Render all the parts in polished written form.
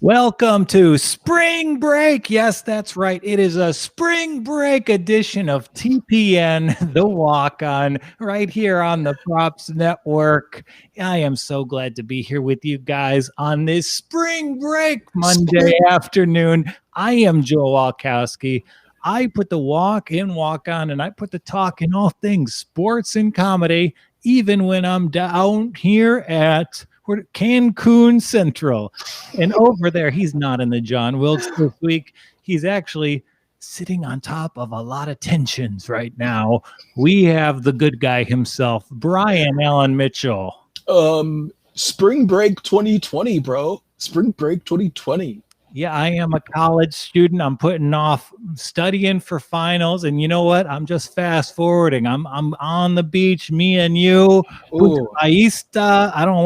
Welcome to Spring Break. Yes, that's right. It is a spring break edition of TPN, the walk-on, right here on the Props Network. I am so glad to be here with you guys on this spring break Monday afternoon. I am Joe Walkowski. I put the walk in walk-on, and I put the talk in all things sports and comedy, even when I'm down here at Cancun Central. And over there, he's not in the John Wilkes this week. He's actually sitting on top of a lot of tensions right now. We have the good guy himself, Brian Allen Mitchell. Spring break 2020, bro. Spring break 2020. Yeah, I am a college student. I'm putting off studying for finals, and you know what? I'm just fast forwarding. I'm on the beach, me and you. Aista. I don't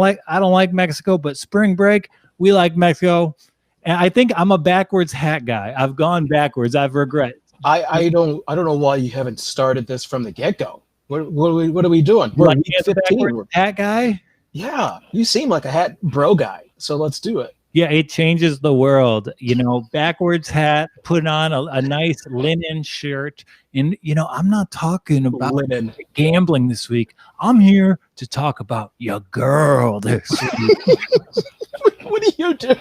like Mexico, but spring break, we like Mexico. And I think I'm a backwards hat guy. I've gone backwards. I've regret. I don't know why you haven't started this from the get-go. What are we doing? We're like a backwards hat guy? Yeah, you seem like a hat bro guy. So let's do it. Yeah, it changes the world. You know, backwards hat, put on a nice linen shirt. And, you know, I'm not talking about gambling this week. I'm here to talk about your girl this week. What are you doing?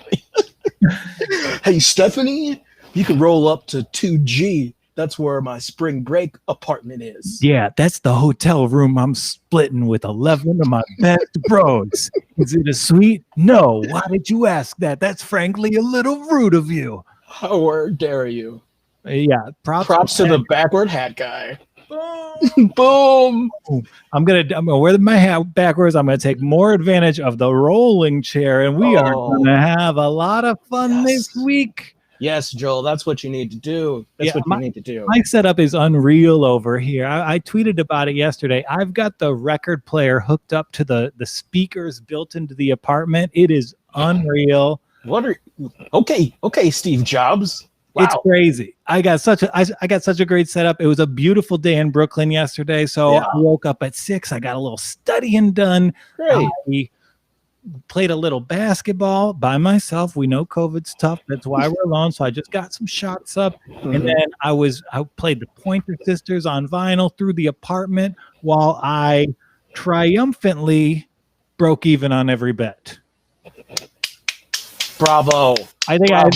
Hey, Stephanie, you can roll up to 2G. That's where my spring break apartment is. Yeah, that's the hotel room I'm splitting with 11 of my best bros. Is it a suite? No. Why did you ask that? That's frankly a little rude of you. How dare you? Yeah, props to the backward hat guy. Boom. I'm gonna wear my hat backwards. I'm gonna take more advantage of the rolling chair, and we are gonna have a lot of fun this week. Yes, Joel, that's what you need to do. That's what you need to do. My setup is unreal over here. I tweeted about it yesterday. I've got the record player hooked up to the speakers built into the apartment. It is unreal. Okay, Steve Jobs. Wow. It's crazy. I got such a great setup. It was a beautiful day in Brooklyn yesterday. So I woke up at 6. I got a little studying done. Great. I played a little basketball by myself. We know COVID's tough. That's why we're alone. So I just got some shots up. And then I played the Pointer Sisters on vinyl through the apartment while I triumphantly broke even on every bet. Bravo. I think I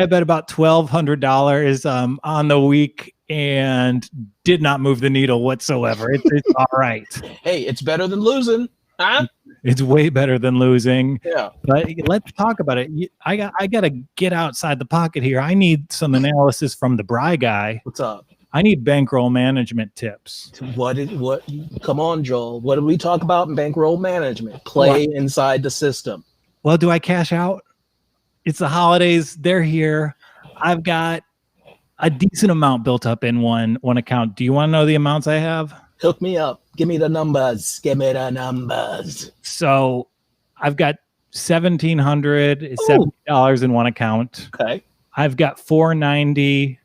bet about $1,200 on the week and did not move the needle whatsoever. It's all right. Hey, it's better than losing. Huh? It's way better than losing. Yeah. But let's talk about it. I got to get outside the pocket here. I need some analysis from the Bry guy. What's up? I need bankroll management tips. What? Come on, Joel. What did we talk about in bankroll management? Play inside the system. Well, do I cash out? It's the holidays. They're here. I've got a decent amount built up in one account. Do you want to know the amounts I have? Hook me up. Give me the numbers. So I've got $1,770 in one account. Okay. I've got $490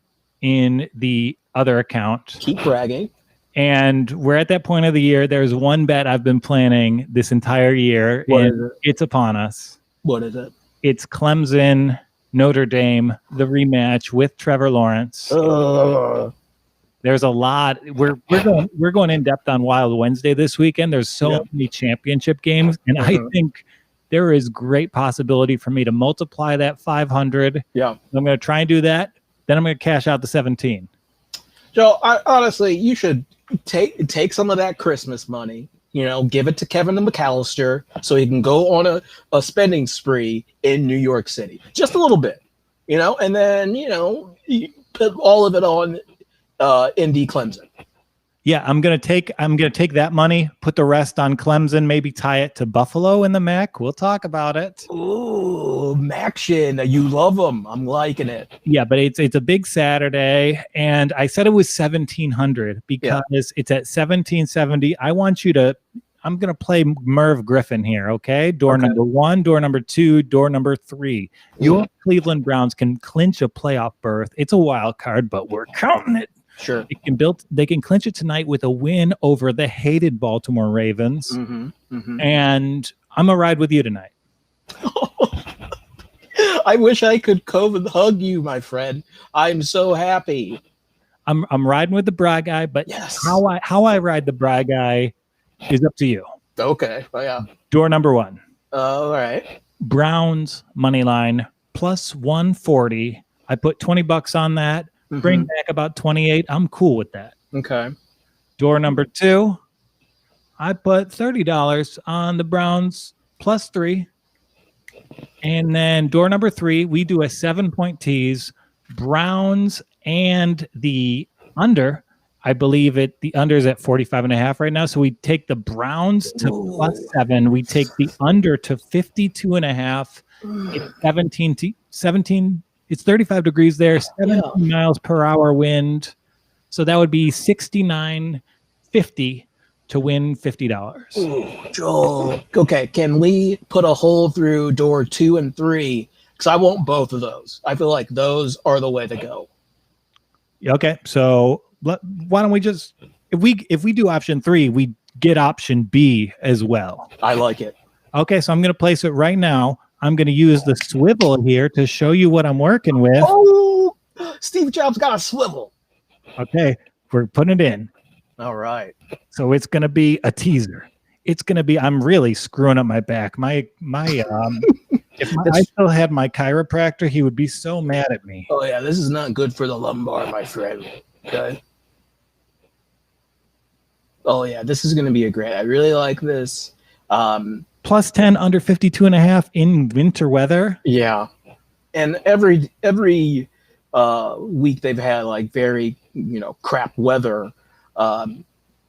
in the other account. Keep bragging. And we're at that point of the year. There's one bet I've been planning this entire year. It's upon us. What is it? It's Clemson, Notre Dame, the rematch with Trevor Lawrence. There's a lot. We're going in depth on Wild Wednesday this weekend. There's so many championship games, and I think there is great possibility for me to multiply that 500. Yeah, I'm going to try and do that. Then I'm going to cash out the 17. Joe, honestly, you should take some of that Christmas money. You know, give it to Kevin McAllister so he can go on a spending spree in New York City, just a little bit. You know, and then you put all of it on Indy Clemson. Yeah, I'm gonna take that money, put the rest on Clemson, maybe tie it to Buffalo in the MAC. We'll talk about it. Ooh, Maction, you love them. I'm liking it. Yeah, but it's a big Saturday, and I said it was 1,700 because it's at 1,770. I'm gonna play Merv Griffin here, okay? Door number 1, door number 2, door number 3. Your Cleveland Browns can clinch a playoff berth. It's a wild card, but we're counting it. Sure. They can clinch it tonight with a win over the hated Baltimore Ravens. And I'm going to ride with you tonight. I wish I could COVID hug you, my friend. I'm so happy. I'm riding with the Bry guy, but Yes. how I ride the Bry guy is up to you. Okay. Oh, yeah. Door number 1. All right. Browns money line plus 140. I put $20 on that. Bring back about 28. I'm cool with that. Okay. Door number 2. I put $30 on the Browns plus 3. And then door number 3, we do a 7-point tease. Browns and the under. I believe the under is at 45.5 right now. So we take the Browns to plus 7. We take the under to 52.5. It's 17. It's 35 degrees there. 17 miles per hour wind. So that would be $69.50 to win $50. Ooh, Joel. Okay, can we put a hole through door 2 and 3? Because I want both of those. I feel like those are the way to go. Okay, so why don't we just if we do option 3, we get option B as well. I like it. Okay, so I'm going to place it right now. I'm going to use the swivel here to show you what I'm working with. Oh, Steve Jobs got a swivel. Okay, we're putting it in. All right. So it's going to be a teaser. It's going to be, I'm really screwing up my back. If I still had my chiropractor, he would be so mad at me. Oh, yeah, this is not good for the lumbar, my friend. Okay. Oh, yeah, this is going to be a great. I really like this. Plus 10 under 52.5 in winter weather. Yeah. And every week they've had like very, crap weather.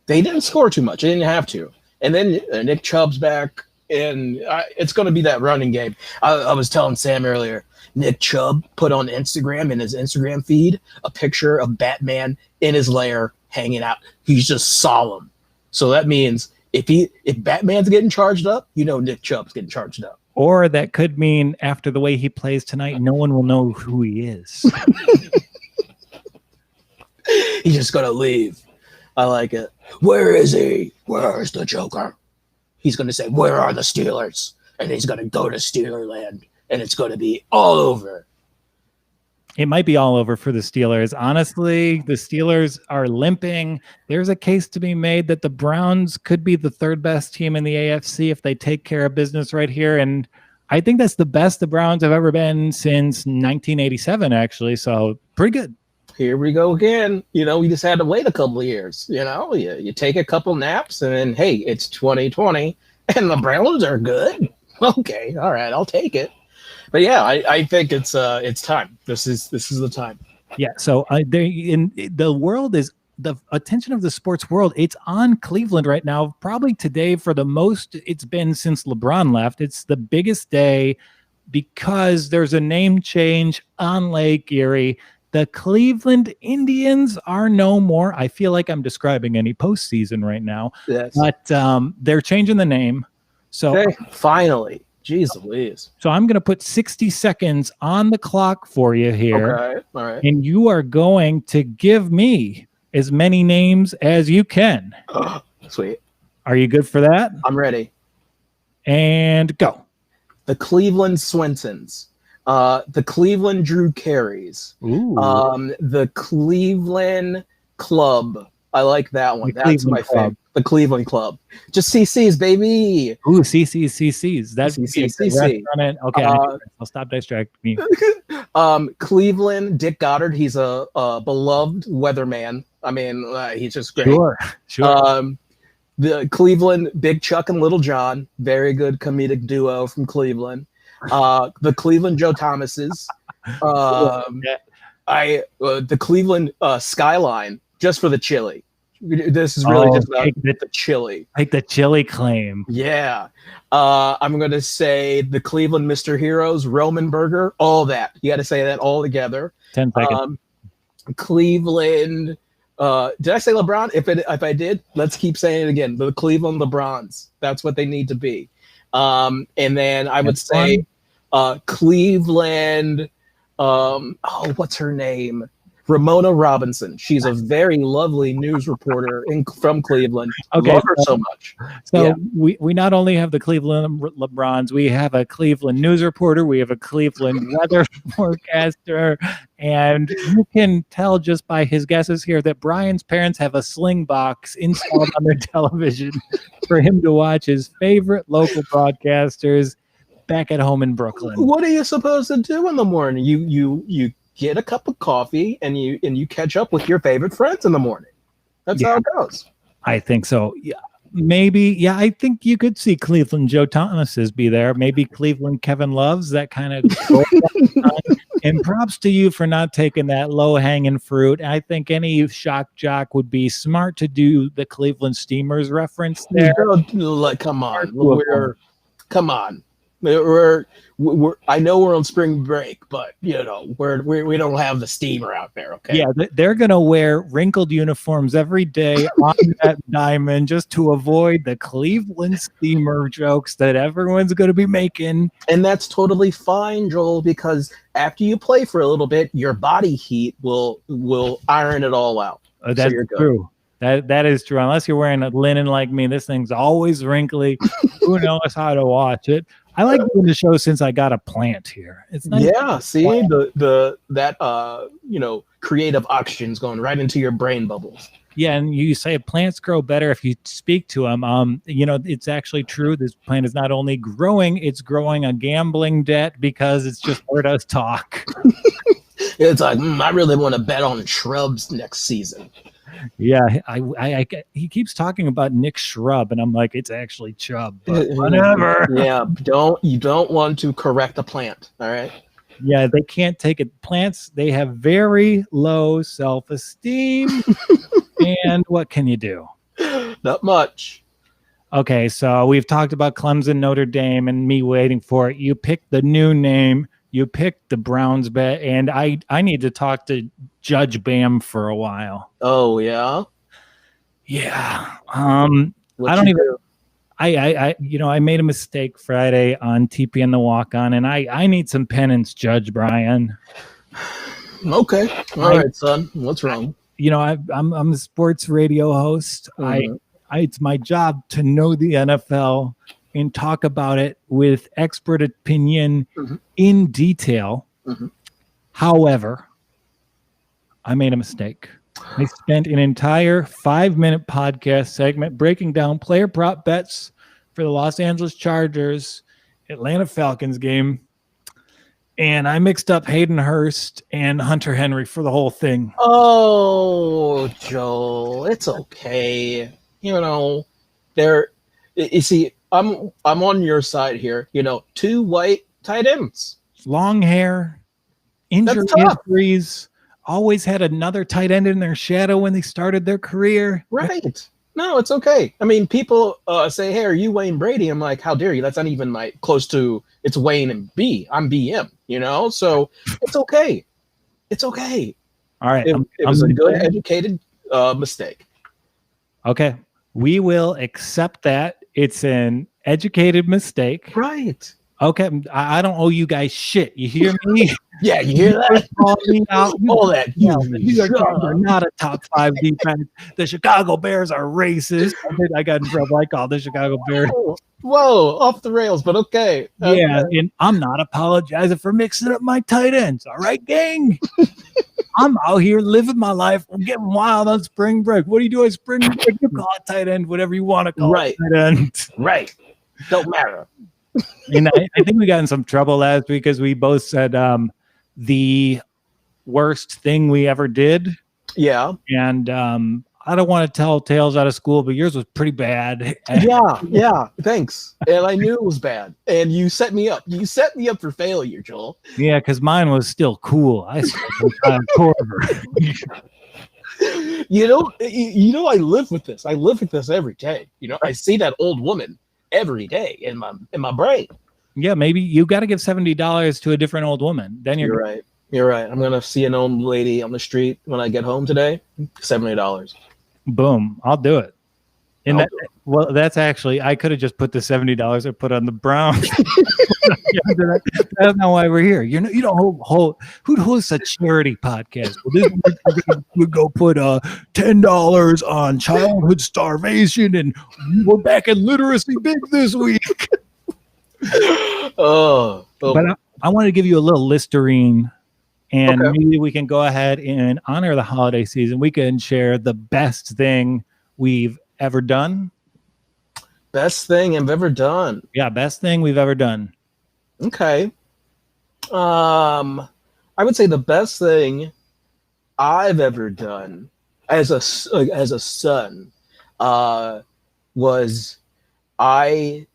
They didn't score too much. They didn't have to. And then Nick Chubb's back, and it's going to be that running game. I was telling Sam earlier, Nick Chubb put on Instagram in his Instagram feed a picture of Batman in his lair hanging out. He's just solemn. So that means if Batman's getting charged up, Nick Chubb's getting charged up. Or that could mean after the way he plays tonight, no one will know who he is. He's just going to leave. I like it. Where is he? Where's the Joker? He's going to say, where are the Steelers? And he's going to go to Steelerland, and it's going to be all over. It might be all over for the Steelers. Honestly, the Steelers are limping. There's a case to be made that the Browns could be the third best team in the AFC if they take care of business right here. And I think that's the best the Browns have ever been since 1987, actually. So pretty good. Here we go again. We just had to wait a couple of years. You take a couple naps, and then, hey, it's 2020, and the Browns are good. Okay, all right, I'll take it. But yeah, I think it's time. This is the time. Yeah. So in the world is the attention of the sports world. It's on Cleveland right now. Probably today for the most it's been since LeBron left. It's the biggest day because there's a name change on Lake Erie. The Cleveland Indians are no more. I feel like I'm describing any postseason right now. Yes. But they're changing the name. So okay, finally. Jeez Louise. So I'm going to put 60 seconds on the clock for you here. Okay. All right. And you are going to give me as many names as you can. Oh, sweet. Are you good for that? I'm ready. And go. The Cleveland Swensons. The Cleveland Drew Carries. Ooh. The Cleveland Club. I like that one. That's my favorite. The Cleveland Club. Just CC's, baby. Ooh, CC's. That's CC. Okay, I'll stop distracting me. Cleveland, Dick Goddard. He's a beloved weatherman. I mean, he's just great. Sure. The Cleveland, Big Chuck and Little John. Very good comedic duo from Cleveland. The Cleveland Joe Thomases. The Cleveland Skyline, just for the chili. This is really just about the chili. Like the chili claim. Yeah. I'm going to say the Cleveland Mr. Heroes, Roman Burger, all that. You got to say that all together. 10 seconds. Cleveland. Did I say LeBron? If I did, let's keep saying it again. The Cleveland LeBrons. That's what they need to be. And then I would say Cleveland. What's her name? Ramona Robinson. She's a very lovely news reporter from Cleveland. Okay, Love her so much. So we not only have the Cleveland LeBrons, we have a Cleveland news reporter, we have a Cleveland weather forecaster, and you can tell just by his guesses here that Brian's parents have a sling box installed on their television for him to watch his favorite local broadcasters back at home in Brooklyn. What are you supposed to do in the morning? You get a cup of coffee and you catch up with your favorite friends in the morning. That's how it goes. I think so. Yeah. Maybe. Yeah. I think you could see Cleveland Joe Thomas's be there. Maybe Cleveland Kevin Love's, that kind of. And props to you for not taking that low hanging fruit. I think any shock jock would be smart to do the Cleveland Steamers reference there. Come on. Come on. We're I know we're on spring break, but we don't have the steamer out there. Okay. Yeah, they're gonna wear wrinkled uniforms every day on that diamond just to avoid the Cleveland steamer jokes that everyone's gonna be making. And that's totally fine, Joel, because after you play for a little bit, your body heat will iron it all out. That's true. That is true. Unless you're wearing a linen like me, this thing's always wrinkly. Who knows how to watch it? I like doing the show since I got a plant here. It's nice. Yeah, see that creative oxygen's going right into your brain bubbles. Yeah, and you say plants grow better if you speak to them. It's actually true. This plant is not only growing, it's growing a gambling debt because it's just heard us talk. It's like, I really want to bet on shrubs next season. Yeah, he keeps talking about Nick Shrub, and I'm like, it's actually Chubb, but whatever. Yeah, you don't want to correct a plant, all right? Yeah, they can't take it. Plants, they have very low self-esteem, and what can you do? Not much. Okay, so we've talked about Clemson, Notre Dame, and me waiting for it. You picked the new name. You picked the Browns bet, and I need to talk to Judge Bam for a while. Oh yeah, yeah. I don't even. I made a mistake Friday on TPN the Walk On, and I need some penance, Judge Brian. Okay, all right, son. What's wrong? I'm a sports radio host. Mm-hmm. It's my job to know the NFL and talk about it with expert opinion in detail. Mm-hmm. However, I made a mistake. I spent an entire 5-minute podcast segment breaking down player prop bets for the Los Angeles Chargers Atlanta Falcons game, and I mixed up Hayden Hurst and Hunter Henry for the whole thing. Oh, Joel, it's okay. You see, I'm on your side here. 2 white tight ends, long hair, injury histories, always had another tight end in their shadow when they started their career. Right. No, it's okay. I mean, people say, "Hey, are you Wayne Brady?" I'm like, "How dare you? That's not even like close to. It's Wayne and B. I'm BM. So it's okay. It's okay." All right. It was a good, educated mistake. Okay. We will accept that. It's an educated mistake. Right. Okay. I don't owe you guys shit. You hear me? Yeah, you hear that? All that. The New York Giants are not a top 5 defense. The Chicago Bears are racist. I got in trouble. I called the Chicago Bears. Whoa, off the rails, but okay. Yeah, and I'm not apologizing for mixing up my tight ends. All right, gang? I'm out here living my life. I'm getting wild on spring break. What do you do on spring break? You call it tight end, whatever you want to call it tight end. Right. Don't matter. And I think we got in some trouble last week because we both said the worst thing we ever did. Yeah. And I don't want to tell tales out of school, but yours was pretty bad. Yeah. Thanks. And I knew it was bad. And you set me up. You set me up for failure, Joel. Yeah, because mine was still cool. I still Corver. I live with this. I live with this every day. I see that old woman every day in my brain. Yeah, maybe you got to give $70 to a different old woman. Then you're right. You're right. I'm gonna see an old lady on the street when I get home today. $70. Boom! I'll do it. And well, that's actually, I could have just put the $70 I put on the Browns. That's not why we're here. You don't hold who'd host a charity podcast? Well, this week we go put $10 on childhood starvation, and we're back in literacy big this week. But I want to give you a little Listerine, and maybe we can go ahead and honor the holiday season. We can share the best thing we've ever done. Best thing I've ever done. Yeah, best thing we've ever done. Okay. I would say the best thing I've ever done as a son was my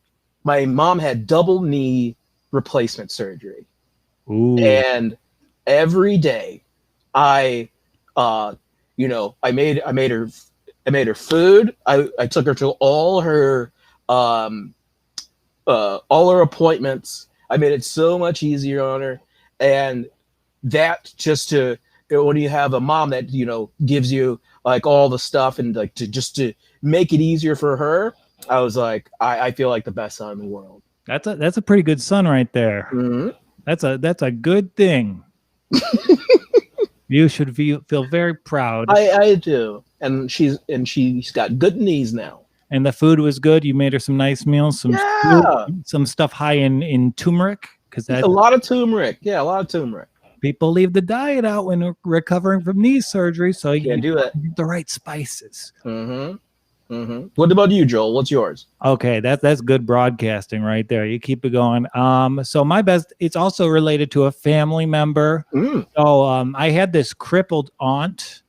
mom had double knee replacement surgery. Ooh. And every day I made her food. I took her to all her appointments. I made it so much easier on her. And that when you have a mom that, gives you like all the stuff and like to make it easier for her, I was like, I feel like the best son in the world. That's a pretty good son right there. Mm-hmm. That's a good thing. You should feel very proud. I do. And she's got good knees now. And the food was good. You made her some nice meals, some stuff high in turmeric, because that's a lot of turmeric. Yeah, a lot of turmeric. People leave the diet out when recovering from knee surgery, so you can't do it. The right spices. Mm-hmm. Mm-hmm. What about you, Joel? What's yours? Okay, that's good broadcasting right there. You keep it going. So my best, it's also related to a family member. So I had this crippled aunt.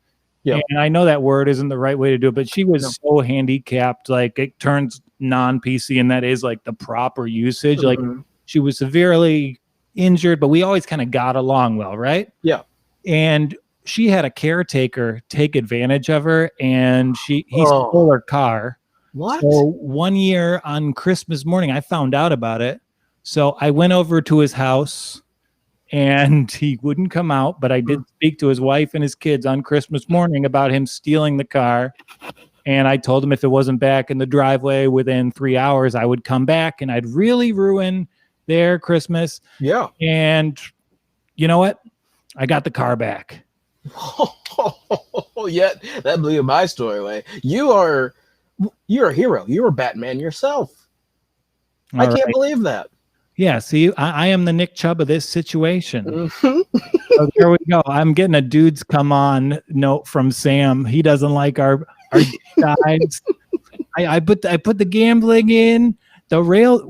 Yeah. And I know that word isn't the right way to do it, but she was so handicapped, like it turns non-PC, and that is like the proper usage. Like she was severely injured, but we always kind of got along well, right? Yeah. And she had a caretaker take advantage of her, and he stole her car. What? So one year on Christmas morning, I found out about it. So I went over to his house, and he wouldn't come out, but I did speak to his wife and his kids on Christmas morning about him stealing the car. And I told him if it wasn't back in the driveway within 3 hours, I would come back, and I'd really ruin their Christmas. Yeah. And you know what? I got the car back. Yeah, that blew my story away. You're a hero. You're Batman yourself. I can't believe that. Yeah, see, I am the Nick Chubb of this situation. So there we go. I'm getting a dudes come on note from Sam. He doesn't like our guys. I put the gambling in the rail.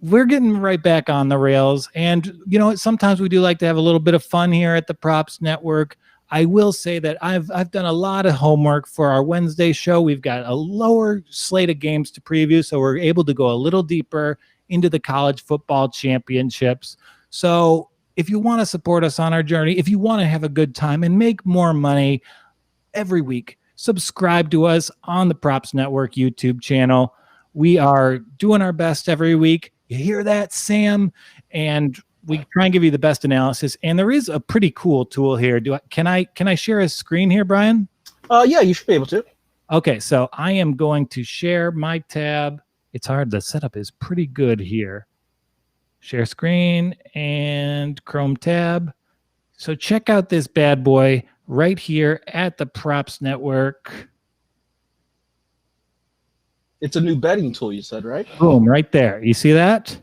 We're getting right back on the rails, and sometimes we do like to have a little bit of fun here at the Props Network. I will say that I've done a lot of homework for our Wednesday show. We've got a lower slate of games to preview, so we're able to go a little deeper into the college football championships. So if you want to support us on our journey, if you want to have a good time and make more money every week, subscribe to us on the Props Network YouTube channel. We are doing our best every week. You hear that, Sam? And we try and give you the best analysis. And there is a pretty cool tool here. Can I share a screen here, Brian? Yeah, you should be able to. Okay, so I am going to share my tab. It's hard. The setup is pretty good here. Share screen and Chrome tab. So check out this bad boy right here at the Props Network. It's a new betting tool, you said, right? Boom, right there. You see that?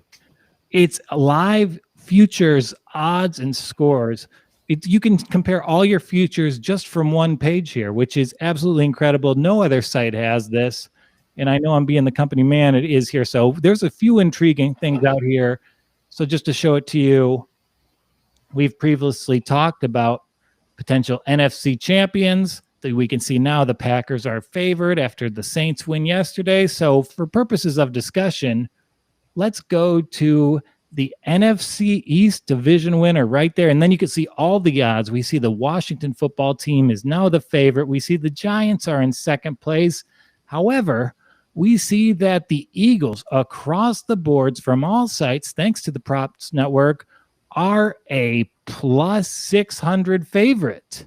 It's live futures, odds, and scores. You can compare all your futures just from one page here, which is absolutely incredible. No other site has this. And I know I'm being the company man, it is here. So there's a few intriguing things out here. So just to show it to you, we've previously talked about potential NFC champions. That we can see now the Packers are favored after the Saints win yesterday. So for purposes of discussion, let's go to the NFC East division winner right there. And then you can see all the odds. We see the Washington football team is now the favorite. We see the Giants are in second place. However, we see that the Eagles across the boards from all sites, thanks to the Props Network, are a plus 600 favorite.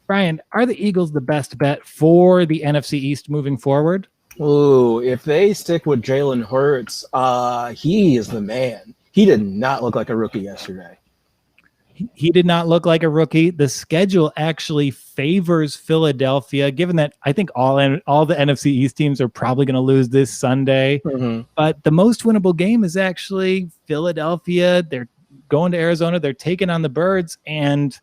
Brian, are the Eagles the best bet for the NFC East moving forward? Ooh, if they stick with Jalen Hurts, he is the man. He did not look like a rookie yesterday. He did not look like a rookie. The schedule actually favors Philadelphia, given that I think all the NFC East teams are probably going to lose this Sunday. Mm-hmm. But the most winnable game is actually Philadelphia. They're going to Arizona. They're taking on the Birds. And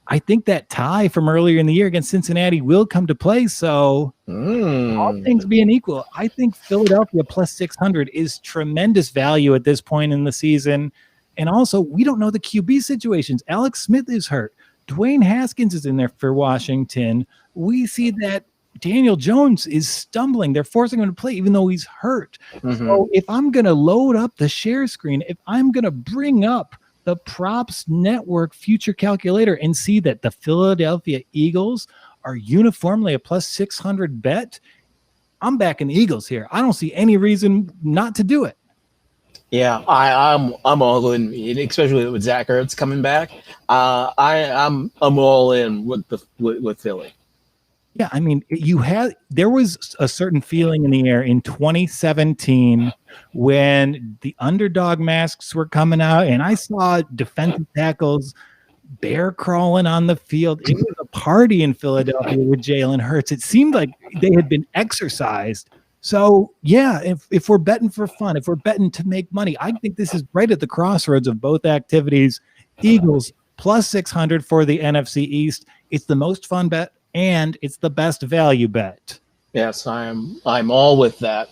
I think that tie from earlier in the year against Cincinnati will come to play. So all things being equal, I think Philadelphia plus 600 is tremendous value at this point in the season. And also, we don't know the QB situations. Alex Smith is hurt. Dwayne Haskins is in there for Washington. We see that Daniel Jones is stumbling. They're forcing him to play even though he's hurt. Mm-hmm. So if I'm going to load up the share screen, if I'm going to bring up the Props Network future calculator and see that the Philadelphia Eagles are uniformly a plus 600 bet, I'm backing the Eagles here. I don't see any reason not to do it. Yeah, I'm all in, especially with Zach Ertz coming back. I'm all in with Philly. Yeah, I mean, there was a certain feeling in the air in 2017 when the underdog masks were coming out, and I saw defensive tackles bear crawling on the field. It was a party in Philadelphia with Jalen Hurts. It seemed like they had been exercised. So, yeah, if we're betting for fun, if we're betting to make money, I think this is right at the crossroads of both activities. Eagles plus 600 for the NFC East. It's the most fun bet, and it's the best value bet. Yes, I'm all with that.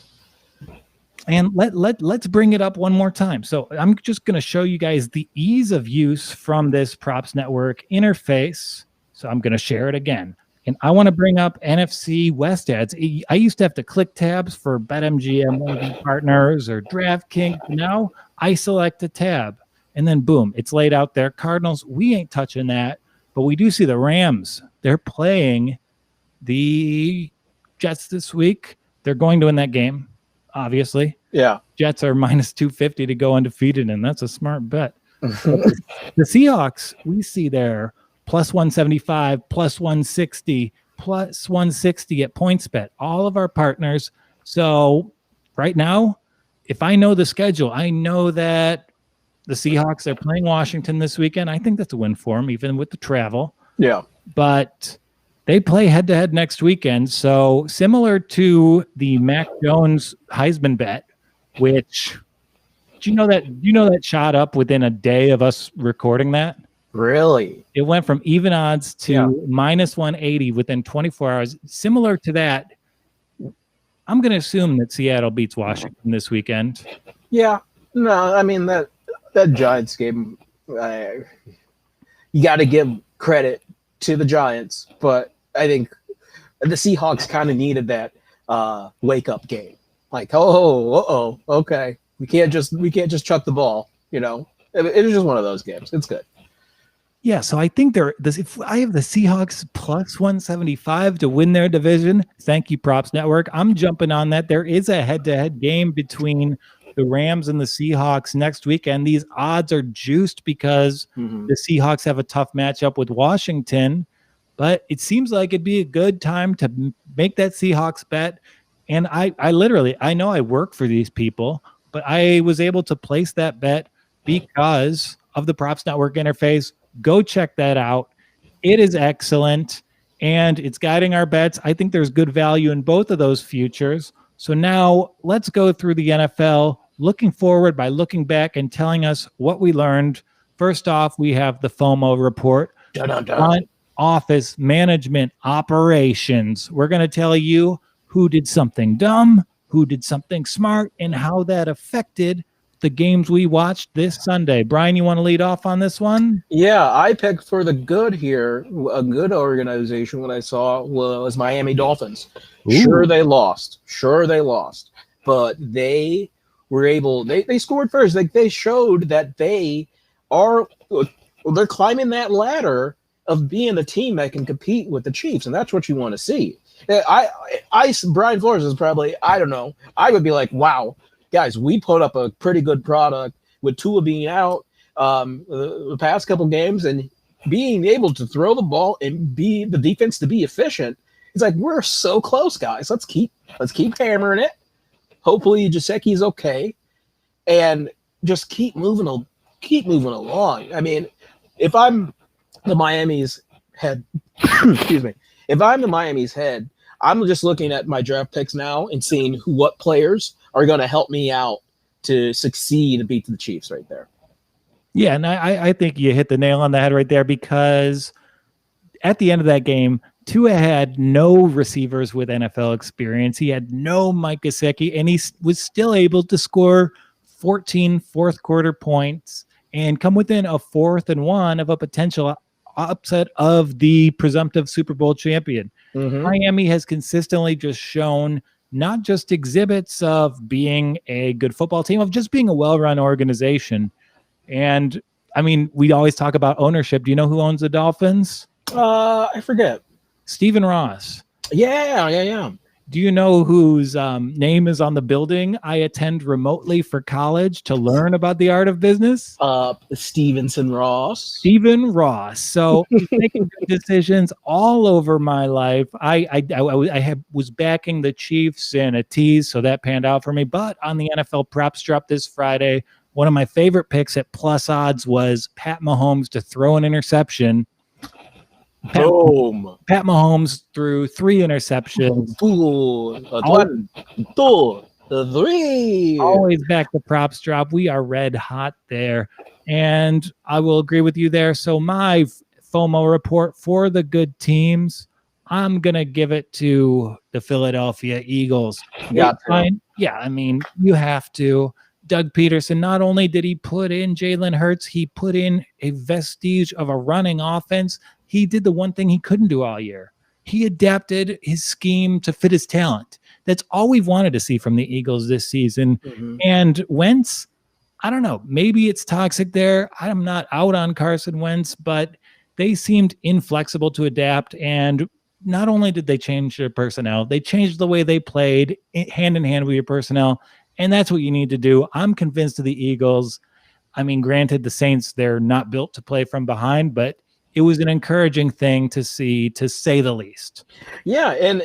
And let's bring it up one more time. So I'm just going to show you guys the ease of use from this Props Network interface. So I'm going to share it again. And I want to bring up NFC West ads. I used to have to click tabs for BetMGM, one of the partners, or DraftKings. Now I select a tab, and then boom, it's laid out there. Cardinals, we ain't touching that, but we do see the Rams. They're playing the Jets this week. They're going to win that game, obviously. Yeah. Jets are minus 250 to go undefeated, and that's a smart bet. The Seahawks, we see there, plus 175, plus 160, plus 160 at PointsBet. All of our partners. So right now, if I know the schedule, I know that the Seahawks are playing Washington this weekend. I think that's a win for them, even with the travel. Yeah. But they play head-to-head next weekend. So similar to the Mac Jones Heisman bet, which do you know that shot up within a day of us recording that? Really? It went from even odds to minus 180 within 24 hours. Similar to that, I'm going to assume that Seattle beats Washington this weekend. Yeah. No, I mean, that Giants game, you got to give credit to the Giants, but I think the Seahawks kind of needed that wake-up game. Like, okay. We can't just chuck the ball, you know. It was just one of those games. It's good. Yeah, so I think if I have the Seahawks plus 175 to win their division, thank you, Props Network. I'm jumping on that. There is a head-to-head game between the Rams and the Seahawks next week, and these odds are juiced because the Seahawks have a tough matchup with Washington. But it seems like it'd be a good time to make that Seahawks bet. And I know I work for these people, but I was able to place that bet because of the Props Network interface. Go check that out. It is excellent, and it's guiding our bets. I think there's good value in both of those futures. So now let's go through the NFL, looking forward by looking back and telling us what we learned. First off, we have the FOMO report. Front office management operations. We're going to tell you who did something dumb, who did something smart, and how that affected the games we watched this Sunday. Brian, you want to lead off on this one? Yeah, I picked for the good here. A good organization, what I saw was Miami Dolphins. Ooh. Sure, they lost. But they were able, they scored first. Like, they showed that they're climbing that ladder of being a team that can compete with the Chiefs, and that's what you want to see. Brian Flores is probably, I don't know, I would be like, wow, guys, we put up a pretty good product with Tua being out the past couple games, and being able to throw the ball and be the defense to be efficient. It's like, we're so close, guys. Let's keep hammering it. Hopefully Gesicki's okay, and just keep moving along. I mean, if I'm the Miami's head, excuse me, if I'm the Miami's head, I'm just looking at my draft picks now and seeing what players are going to help me out to succeed and beat the Chiefs right there. Yeah, and I think you hit the nail on the head right there, because at the end of that game, Tua had no receivers with NFL experience. He had no Mike Gesicki, and he was still able to score 14 fourth quarter points and come within a 4th and 1 of a potential upset of the presumptive Super Bowl champion. Mm-hmm. Miami has consistently just shown not just exhibits of being a good football team, of just being a well-run organization. And I mean, we always talk about ownership. Do you know who owns the Dolphins? I forget. Stephen Ross. Yeah. Do you know whose name is on the building I attend remotely for college to learn about the art of business? Stevenson Ross. Stephen Ross. So he's making good decisions all over my life. I was backing the Chiefs in a tease, so that panned out for me. But on the NFL props drop this Friday, one of my favorite picks at plus odds was Pat Mahomes to throw an interception. Boom. Pat Mahomes threw 3 interceptions. 1, 2, 3. Always back the props drop. We are red hot there. And I will agree with you there. So my FOMO report for the good teams, I'm going to give it to the Philadelphia Eagles. Yeah, I mean, you have to. Doug Peterson, not only did he put in Jalen Hurts, he put in a vestige of a running offense. He did the one thing he couldn't do all year. He adapted his scheme to fit his talent. That's all we've wanted to see from the Eagles this season. Mm-hmm. And Wentz, I don't know, maybe it's toxic there. I'm not out on Carson Wentz, but they seemed inflexible to adapt. And not only did they change their personnel, they changed the way they played hand in hand with your personnel. And that's what you need to do. I'm convinced of the Eagles. I mean, granted, the Saints, they're not built to play from behind, but it was an encouraging thing to see, to say the least. Yeah, and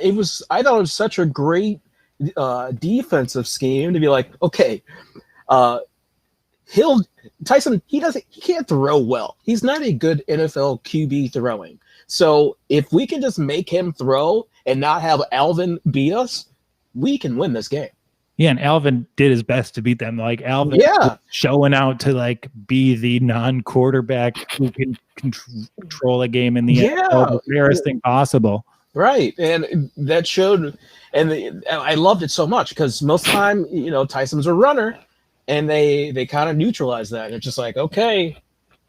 I thought it was such a great defensive scheme to be like, okay, Tyson, he can't throw well. He's not a good NFL QB throwing. So if we can just make him throw and not have Alvin beat us, we can win this game. Yeah, and Alvin did his best to beat them. Like Alvin was showing out to like be the non-quarterback who can control a game in the NFL, the rarest thing possible. Right, and that showed, and I loved it so much because most of the time, Tyson's a runner, and they kind of neutralize that. And it's just like, okay,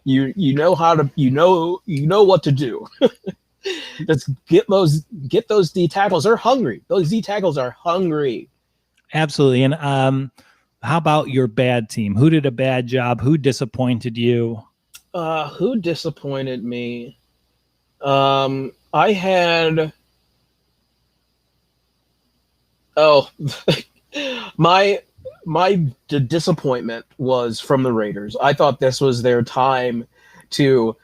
you know what to do. Let's get those D tackles. They're hungry. Those D tackles are hungry. Absolutely. And how about your bad team? Who did a bad job? Who disappointed you? Who disappointed me? I had my disappointment was from the Raiders. I thought this was their time to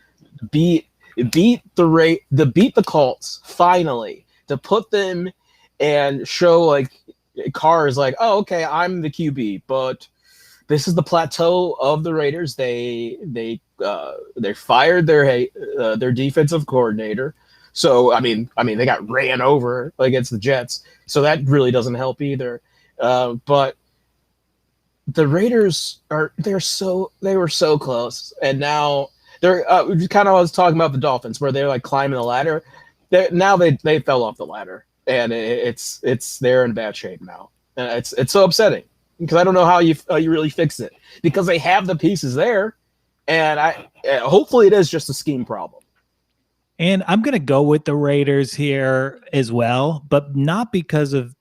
beat the Colts finally, to put them and show like Carr is like, oh, okay, I'm the QB, but this is the plateau of the Raiders. They fired their defensive coordinator. So I mean they got ran over against the Jets. So that really doesn't help either. But the Raiders they were so close, and now they're kind of, I was talking about the Dolphins where they're like climbing the ladder. They fell off the ladder. And they're in bad shape now. And it's so upsetting because I don't know how you really fix it, because they have the pieces there, and hopefully it is just a scheme problem. And I'm going to go with the Raiders here as well, but not because of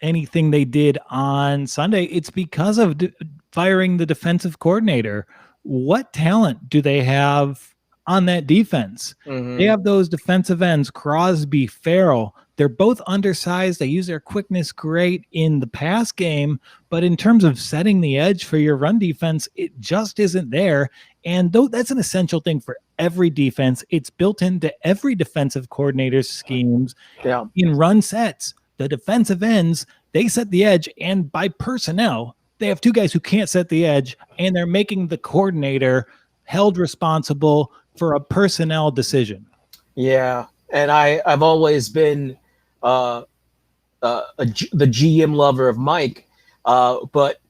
anything they did on Sunday. It's because of firing the defensive coordinator. What talent do they have on that defense? Mm-hmm. They have those defensive ends, Crosby, Farrell. They're both undersized. They use their quickness great in the pass game, but in terms of setting the edge for your run defense, it just isn't there. And though that's an essential thing for every defense. It's built into every defensive coordinator's schemes. Yeah. In run sets, the defensive ends, they set the edge, and by personnel, they have two guys who can't set the edge, and they're making the coordinator held responsible for a personnel decision. Yeah, and I've always been the GM lover of Mike, but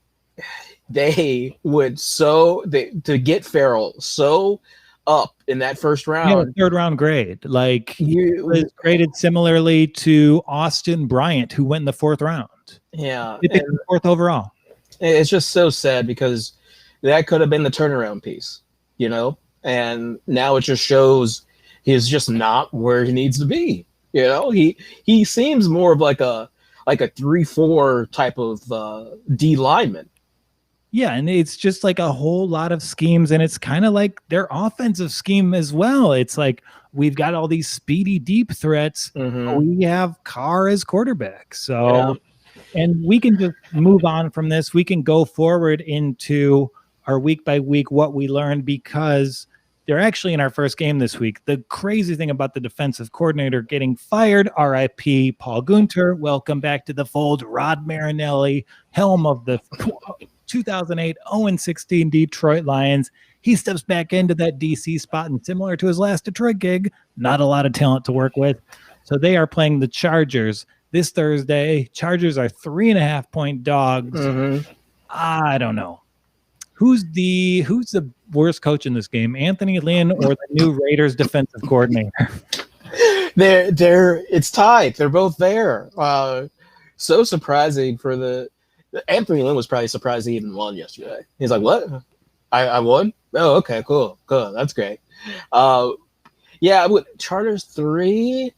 they would to get Farrell so up in that first round. Third round grade. Like he was graded similarly to Austin Bryant, who went in the fourth round. Yeah, they picked fourth overall. It's just so sad because that could have been the turnaround piece, you know. And now it just shows he's just not where he needs to be. You know, he seems more of like a 3-4 type of D lineman. Yeah, and it's just like a whole lot of schemes, and it's kind of like their offensive scheme as well. It's like we've got all these speedy deep threats. We have Carr as quarterback. So, and we can just move on from this. We can go forward into our week by week what we learned, because they're actually in our first game this week. The crazy thing about the defensive coordinator getting fired, RIP Paul Gunter, welcome back to the fold, Rod Marinelli, helm of the 2008 0-16 Detroit Lions. He steps back into that DC spot, and similar to his last Detroit gig, not a lot of talent to work with. So they are playing the Chargers this Thursday. Chargers are 3.5-point dogs. I don't know. Who's the worst coach in this game, Anthony Lynn or the new Raiders defensive coordinator? It's tied. They're both there. So surprising for the Anthony Lynn was probably surprised he even won yesterday. He's like, "What? I won? Oh, okay, cool. That's great." Yeah, with Chargers 3.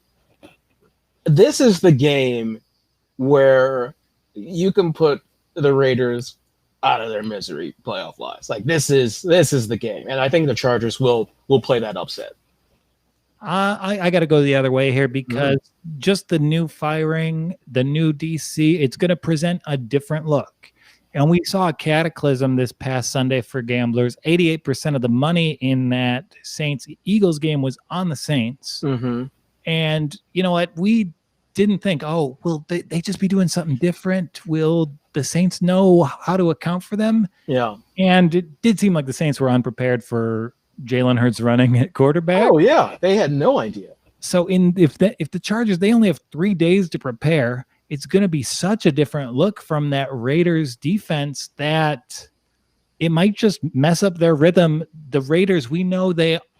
This is the game where you can put the Raiders out of their misery playoff lives. Like this is the game, and I think the Chargers will play that upset. I got to go the other way here, because just the new firing, the new DC, it's going to present a different look. And we saw a cataclysm this past Sunday for gamblers. 88% of the money in that Saints-Eagles game was on the Saints. And you know what? We didn't think, oh, will they just be doing something different? Will the Saints know how to account for them? Yeah. And it did seem like the Saints were unprepared for Jalen Hurts running at quarterback. Oh yeah, they had no idea. So if the Chargers, they only have 3 days to prepare, it's going to be such a different look from that Raiders defense that it might just mess up their rhythm. The Raiders, we know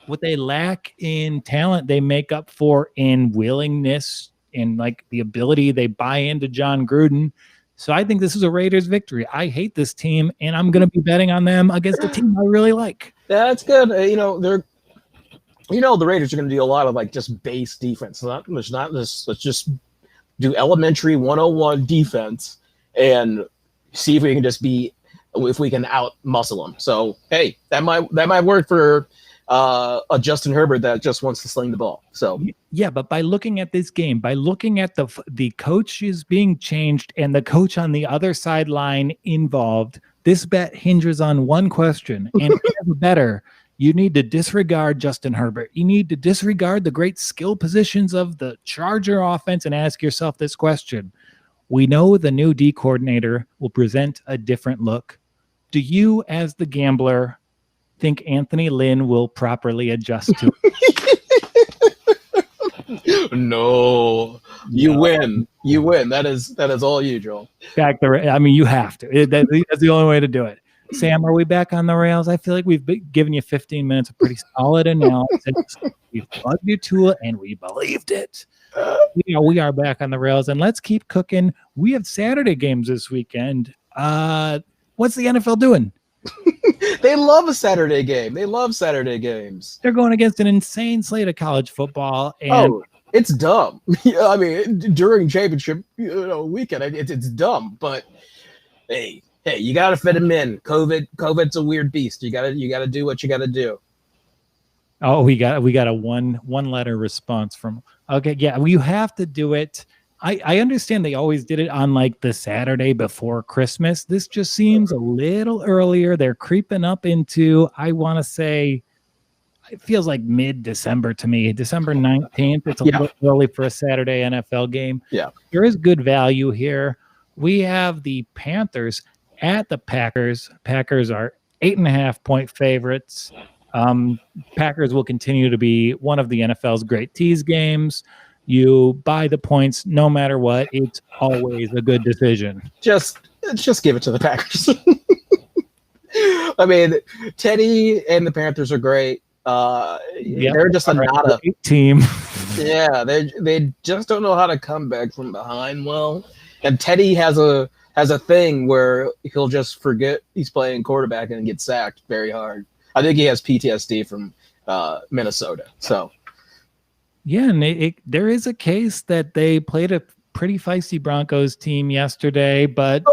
what they lack in talent, they make up for in willingness and like the ability. They buy into John Gruden. So I think this is a Raiders victory. I hate this team, and I'm going to be betting on them against a team I really like. Yeah, that's good. The Raiders are going to do a lot of like just base defense. Let's just do elementary 101 defense and see if we can out muscle them. So hey, that might work for a Justin Herbert that just wants to sling the ball. So yeah, but by looking at this game, by looking at the coaches being changed and the coach on the other sideline involved, this bet hinges on one question. And as a bettor, you need to disregard Justin Herbert. You need to disregard the great skill positions of the Charger offense and ask yourself this question. We know the new D coordinator will present a different look. Do you, as the gambler, think Anthony Lynn will properly adjust to it? No. You win. That is all you, Joel. You have to. That's the only way to do it. Sam, are we back on the rails? I feel like we've given you 15 minutes of pretty solid analysis. We've plugged you to it, and we believed it. We are back on the rails, and let's keep cooking. We have Saturday games this weekend. What's the NFL doing? They love a Saturday game. They love Saturday games. They're going against an insane slate of college football, and it's dumb. I mean, during championship weekend, it's dumb. But hey, you got to fit them in. COVID's a weird beast. You got to do what you got to do. Oh, we got a one letter response from. Okay, yeah, you have to do it. I understand they always did it on like the Saturday before Christmas. This just seems a little earlier. They're creeping up into, I want to say, it feels like mid-December to me. December 19th. It's a little early for a Saturday NFL game. Yeah. There is good value here. We have the Panthers at the Packers. Packers are 8.5-point favorites. Packers will continue to be one of the NFL's great tease games. You buy the points no matter what. It's always a good decision. Just give it to the Packers. I mean, Teddy and the Panthers are great. They're just not a team. Yeah, they just don't know how to come back from behind well. And Teddy has a thing where he'll just forget he's playing quarterback and get sacked very hard. I think he has PTSD from Minnesota. So, yeah, and there is a case that they played a pretty feisty Broncos team yesterday, but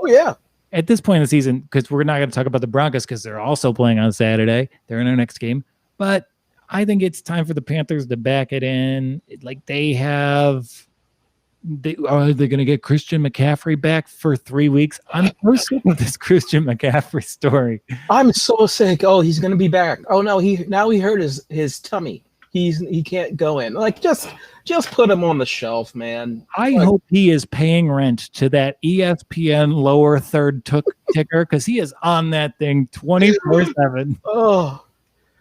at this point in the season, because we're not going to talk about the Broncos because they're also playing on Saturday. They're in our next game. But I think it's time for the Panthers to back it in. Like are they going to get Christian McCaffrey back for 3 weeks? I'm so sick of this Christian McCaffrey story. I'm so sick. Oh, he's going to be back. Oh no, he hurt his tummy. He can't go in. Like just put him on the shelf, man. I hope he is paying rent to that ESPN lower third ticker because he is on that thing 24/7. Oh,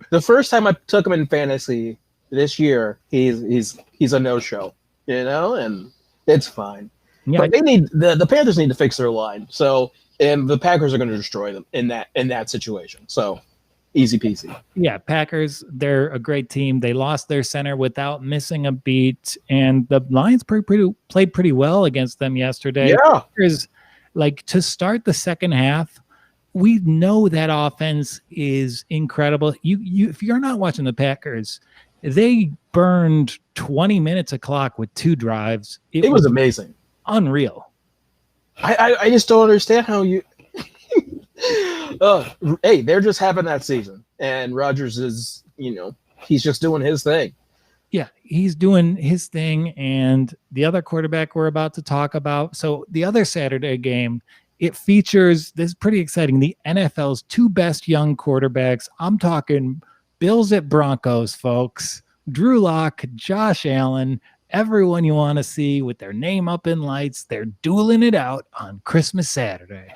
the first time I took him in fantasy this year, he's a no-show, and it's fine. Yeah, but they need the Panthers need to fix their line. So, and the Packers are going to destroy them in that situation. So, easy peasy. Yeah, Packers, they're a great team. They lost their center without missing a beat, and the Lions played pretty well against them yesterday. Yeah. Packers, to start the second half, we know that offense is incredible. You if you're not watching the Packers, they burned 20 minutes of clock with 2 drives. It was amazing. Unreal. I just don't understand how you hey, they're just having that season, and Rodgers is, he's just doing his thing. Yeah, he's doing his thing, and the other quarterback we're about to talk about. So the other Saturday game, it features, this is pretty exciting, the NFL's 2 best young quarterbacks. I'm talking Bills at Broncos, folks. Drew Lock, Josh Allen, everyone you want to see with their name up in lights. They're dueling it out on Christmas Saturday.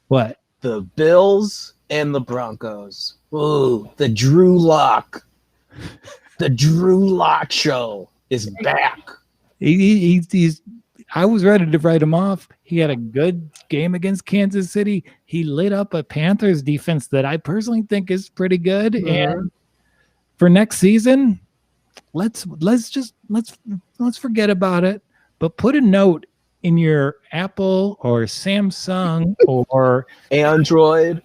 What? The Bills and the Broncos. Ooh, the Drew Lock. The Drew Lock show is back. He's I was ready to write him off. He had a good game against Kansas City. He lit up a Panthers defense that I personally think is pretty good. Mm-hmm. And for next season, let's forget about it. But put a note in your Apple or Samsung or Android,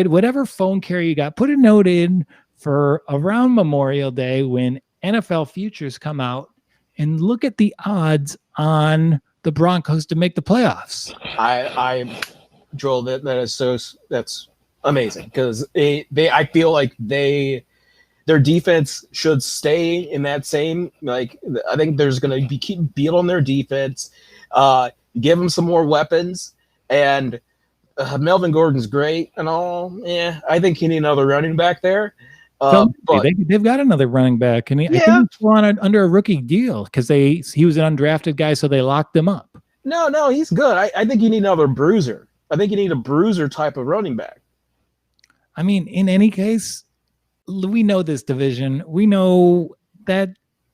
whatever phone carrier you got, put a note in for around Memorial Day when NFL futures come out and look at the odds on the Broncos to make the playoffs. Joel, that's amazing because I feel like their defense should stay in that same, I think there's going to be keep beat on their defense, give them some more weapons, and Melvin Gordon's great and all. Yeah, I think you need another running back there. But they've got another running back, and I think he's under a rookie deal because he was an undrafted guy, so they locked him up. No, he's good. I think you need another bruiser. I think you need a bruiser type of running back. I mean, in any case, we know this division. We know that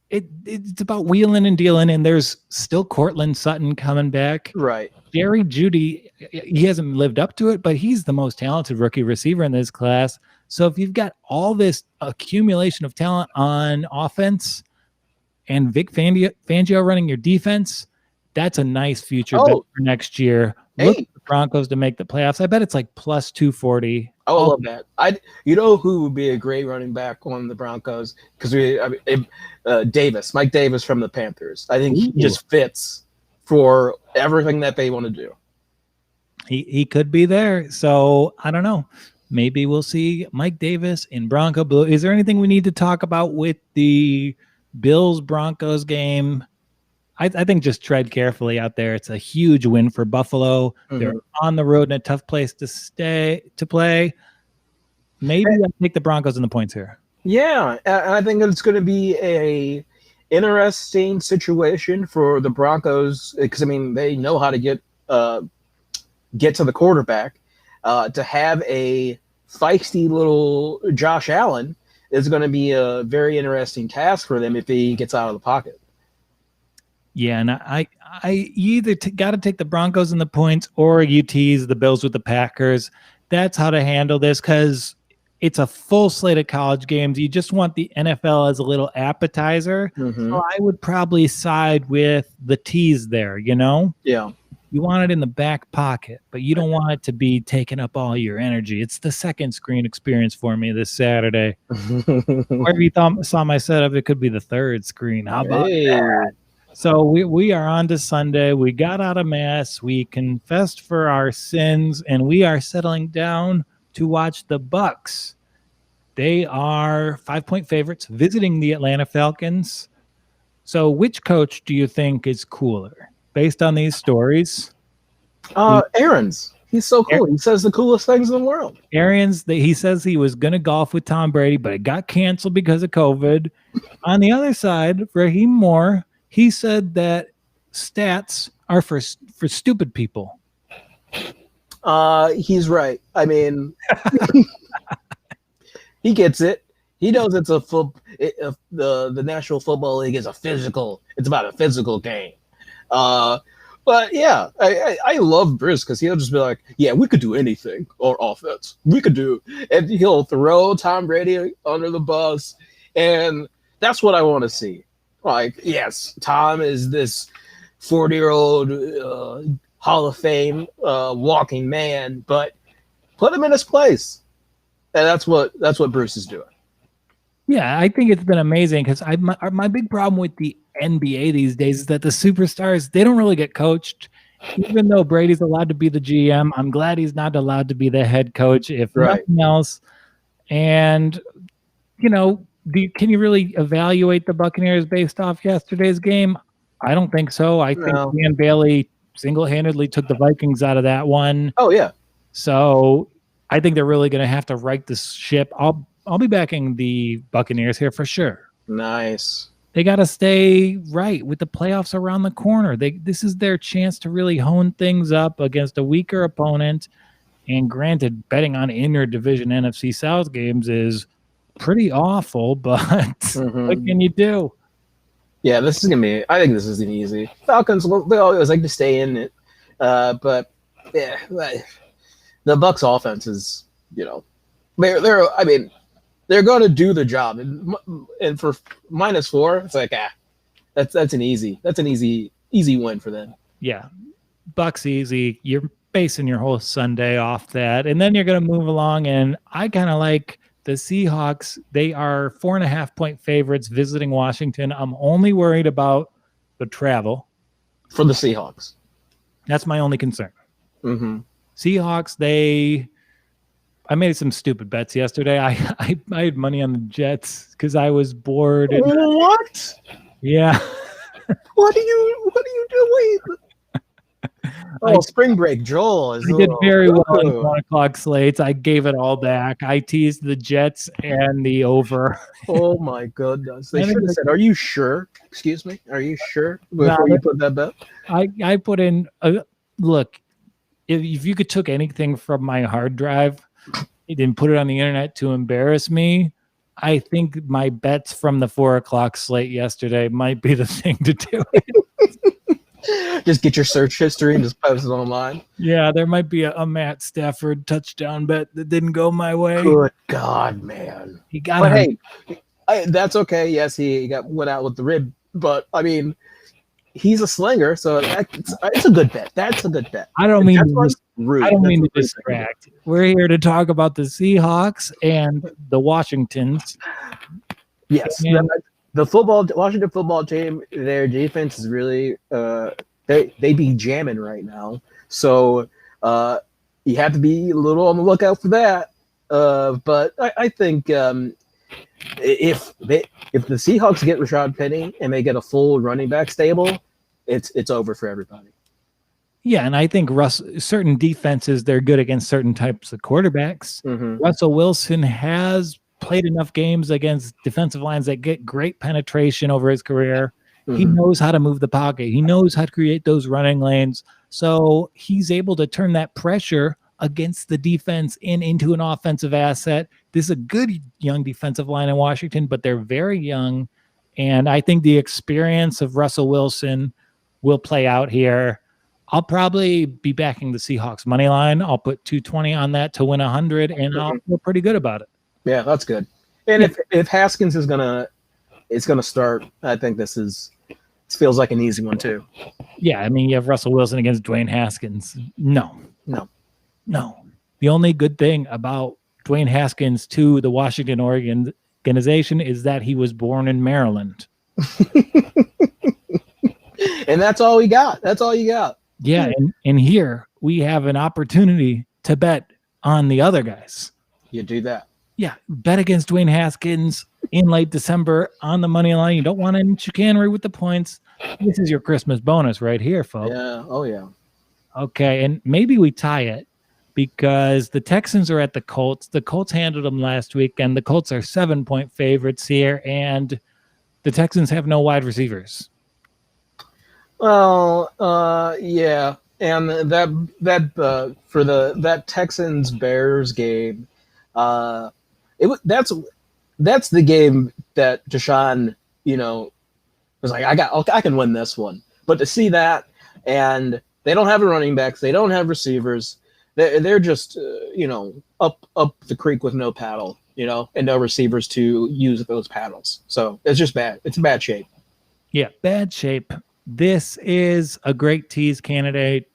it's about wheeling and dealing, and there's still Cortland Sutton coming back. Right. Jerry Jeudy, he hasn't lived up to it, but he's the most talented rookie receiver in this class. So if you've got all this accumulation of talent on offense and Vic Fangio running your defense, that's a nice future bet for next year. Look at the Broncos to make the playoffs. I bet it's like plus 240. I love that. You know who would be a great running back on the Broncos? Because Mike Davis from the Panthers. I think he just fits for everything that they want to do. He could be there. So I don't know. Maybe we'll see Mike Davis in Bronco Blue. Is there anything we need to talk about with the Bills-Broncos game? I think just tread carefully out there. It's a huge win for Buffalo. Mm-hmm. They're on the road in a tough place to play. Maybe I'll take the Broncos in the points here. Yeah, and I think it's going to be a interesting situation for the Broncos because I mean they know how to get to the quarterback. To have a feisty little Josh Allen is going to be a very interesting task for them if he gets out of the pocket. Yeah, and I you either got to take the Broncos in the points or you tease the Bills with the Packers. That's how to handle this because it's a full slate of college games. You just want the NFL as a little appetizer. Mm-hmm. So I would probably side with the tease there, you know? Yeah. You want it in the back pocket, but you don't want it to be taking up all your energy. It's the second screen experience for me this Saturday. Or if you saw my setup, it could be the third screen. How about that? So we are on to Sunday. We got out of Mass. We confessed for our sins, and we are settling down to watch the Bucs. They are 5-point favorites visiting the Atlanta Falcons. So which coach do you think is cooler based on these stories? Aaron's. He's so cool. He says the coolest things in the world. Arians, he says he was going to golf with Tom Brady, but it got canceled because of COVID. On the other side, Raheem Moore, he said that stats are for stupid people. He's right. I mean, he gets it. He knows it's the National Football League is it's about a physical game. But yeah, I love Bruce because he'll just be like, yeah, we could do anything on offense. We could do, and he'll throw Tom Brady under the bus. And that's what I want to see. Like, yes, Tom is this 40-year-old Hall of Fame walking man, but put him in his place. And that's what Bruce is doing. Yeah, I think it's been amazing because my big problem with the NBA these days is that the superstars, they don't really get coached. Even though Brady's allowed to be the GM, I'm glad he's not allowed to be the head coach, if nothing else. And, you know, can you really evaluate the Buccaneers based off yesterday's game? I don't think so. I think Dan Bailey single-handedly took the Vikings out of that one. Oh, yeah. So I think they're really going to have to right this ship. I'll be backing the Buccaneers here for sure. Nice. They got to stay right with the playoffs around the corner. This is their chance to really hone things up against a weaker opponent. And granted, betting on inter-division NFC South games is pretty awful, but what can you do? Yeah, I think this is an easy. Falcons, they always like to stay in it. But yeah, the Bucs offense is, you know, they're going to do the job. And for -4, it's like, that's an easy win for them. Yeah. Bucs easy. You're basing your whole Sunday off that. And then you're going to move along. And I kind of like the Seahawks. They are 4.5-point favorites visiting Washington. I'm only worried about the travel. For the Seahawks. That's my only concern. Mm-hmm. Seahawks, I made some stupid bets yesterday. I had money on the Jets because I was bored. What? Yeah. What are you doing? Spring break, Joel. I did very well in 1 o'clock slates. I gave it all back. I teased the Jets and the over. Oh my goodness! They should have said, "Are you sure?" Excuse me. Are you sure before you put that bet? I put in. Look, if you could took anything from my hard drive and put it on the internet to embarrass me, I think my bets from the 4 o'clock slate yesterday might be the thing to do. Just get your search history and just post it online. Yeah, there might be a Matt Stafford touchdown bet that didn't go my way. Good God, man. He got But hey, that's okay. Yes, he went out with the rib, but I mean, he's a slinger, so it's a good bet. That's a good bet. I don't mean to distract. We're here to talk about the Seahawks and the Washingtons. Yes. And the Washington football team, their defense is really they be jamming right now. So you have to be a little on the lookout for that. But I think if the Seahawks get Rashad Penny and they get a full running back stable, it's over for everybody. Yeah, and I think certain defenses, they're good against certain types of quarterbacks. Mm-hmm. Russell Wilson has played enough games against defensive lines that get great penetration over his career. He Mm-hmm. knows how to move the pocket. He knows how to create those running lanes. So he's able to turn that pressure against the defense into an offensive asset. This is a good young defensive line in Washington, but they're very young. And I think the experience of Russell Wilson will play out here. I'll probably be backing the Seahawks money line. I'll put 220 on that to win 100, and I'll feel pretty good about it. Yeah, that's good. And if Haskins is gonna start, I think this feels like an easy one too. Yeah, I mean, you have Russell Wilson against Dwayne Haskins. No. The only good thing about Dwayne Haskins to the Washington organization is that he was born in Maryland. And that's all we got. That's all you got. Yeah, and here we have an opportunity to bet on the other guys. You do that. Yeah, bet against Dwayne Haskins in late December on the money line. You don't want any chicanery with the points. This is your Christmas bonus right here, folks. Yeah. Oh, yeah. Okay, and maybe we tie it because the Texans are at the Colts. The Colts handled them last week, and the Colts are 7-point favorites here, and the Texans have no wide receivers. Well, yeah, and that Texans Bears game, that's the game that Deshaun, was like, I can win this one. But to see that, and they don't have a running backs, they don't have receivers, they're just up the creek with no paddle, and no receivers to use those paddles. So it's just bad. It's bad shape. Yeah, bad shape. This is a great tease candidate.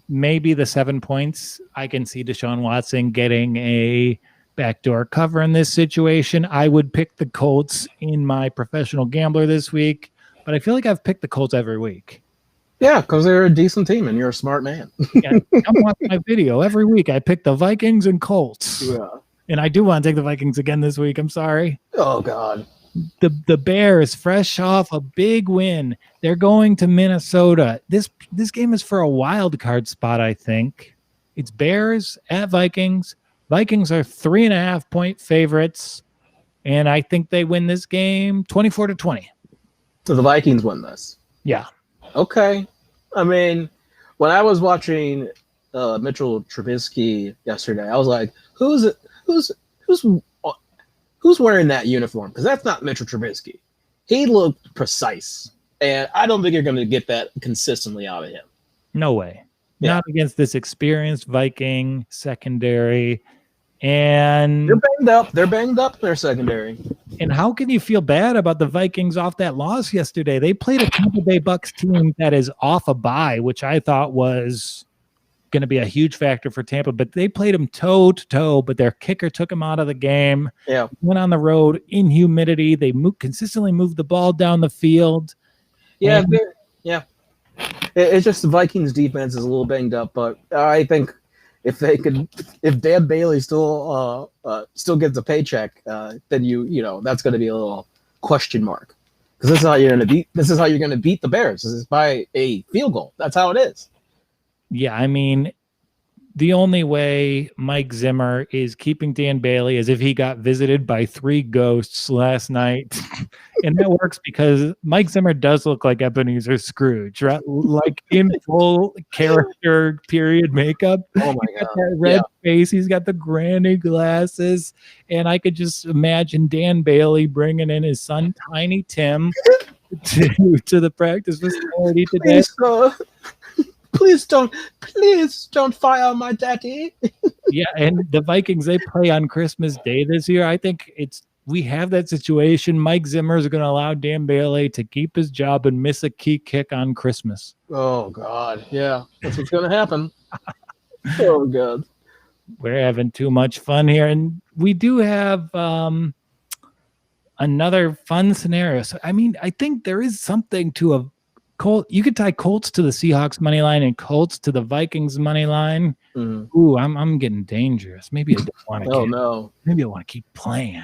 Maybe the 7 points. I can see Deshaun Watson getting a backdoor cover in this situation. I would pick the Colts in my professional gambler this week, but I feel like I've picked the Colts every week. Yeah, because they're a decent team and you're a smart man. Yeah, come watch my video. Every week I pick the Vikings and Colts. Yeah. And I do want to take the Vikings again this week. I'm sorry. Oh, God. The Bears, fresh off a big win, they're going to Minnesota. This game is for a wild card spot, I think. It's Bears at Vikings. Vikings are 3.5-point favorites, and I think they win this game 24-20. So the Vikings win this. Yeah. Okay. I mean, when I was watching Mitchell Trubisky yesterday, I was like, who's wearing that uniform? Because that's not Mitchell Trubisky. He looked precise, and I don't think you're going to get that consistently out of him. No way. Yeah. Not against this experienced Viking secondary. And they're banged up. They're banged up in their secondary. And how can you feel bad about the Vikings off that loss yesterday? They played a Tampa Bay Bucs team that is off a bye, which I thought was going to be a huge factor for Tampa, but they played them toe to toe, but their kicker took them out of the game. Yeah. Went on the road in humidity. They consistently moved the ball down the field. Yeah. It's just the Vikings defense is a little banged up, but I think if Dan Bailey still gets a paycheck, then that's going to be a little question mark, because this is how you're going to beat the Bears. This is by a field goal. That's how it is. Yeah, I mean, the only way Mike Zimmer is keeping Dan Bailey is if he got visited by 3 ghosts last night. And that works because Mike Zimmer does look like Ebenezer Scrooge, right? Like in full character period makeup. Oh, my God. That red face. He's got the granny glasses. And I could just imagine Dan Bailey bringing in his son, Tiny Tim, to the practice facility today. Please don't fire my daddy. Yeah, and the Vikings, they play on Christmas Day this year. I think we have that situation. Mike Zimmer is going to allow Dan Bailey to keep his job and miss a key kick on Christmas. Oh, God. Yeah, that's what's going to happen. Oh, God. We're having too much fun here. And we do have another fun scenario. So, I mean, I think there is something to a Colt. You could tie Colts to the Seahawks money line and Colts to the Vikings money line. Mm-hmm. Ooh, I'm getting dangerous. Maybe I don't want to. Oh, no. Maybe I want to keep playing.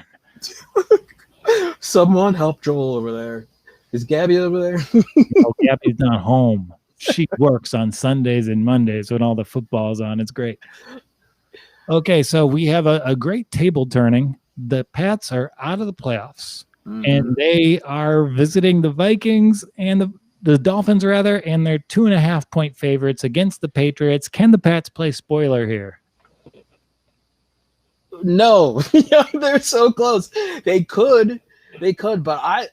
Someone help Joel over there. Is Gabby over there? No, Gabby's not home. she works on Sundays and Mondays when all the football's on. It's great. Okay, so we have a great table turning. The Pats are out of the playoffs, and they are visiting the Vikings and the Dolphins, rather, and they're 2.5-point favorites against the Patriots. Can the Pats play spoiler here? No, they're so close. They could, but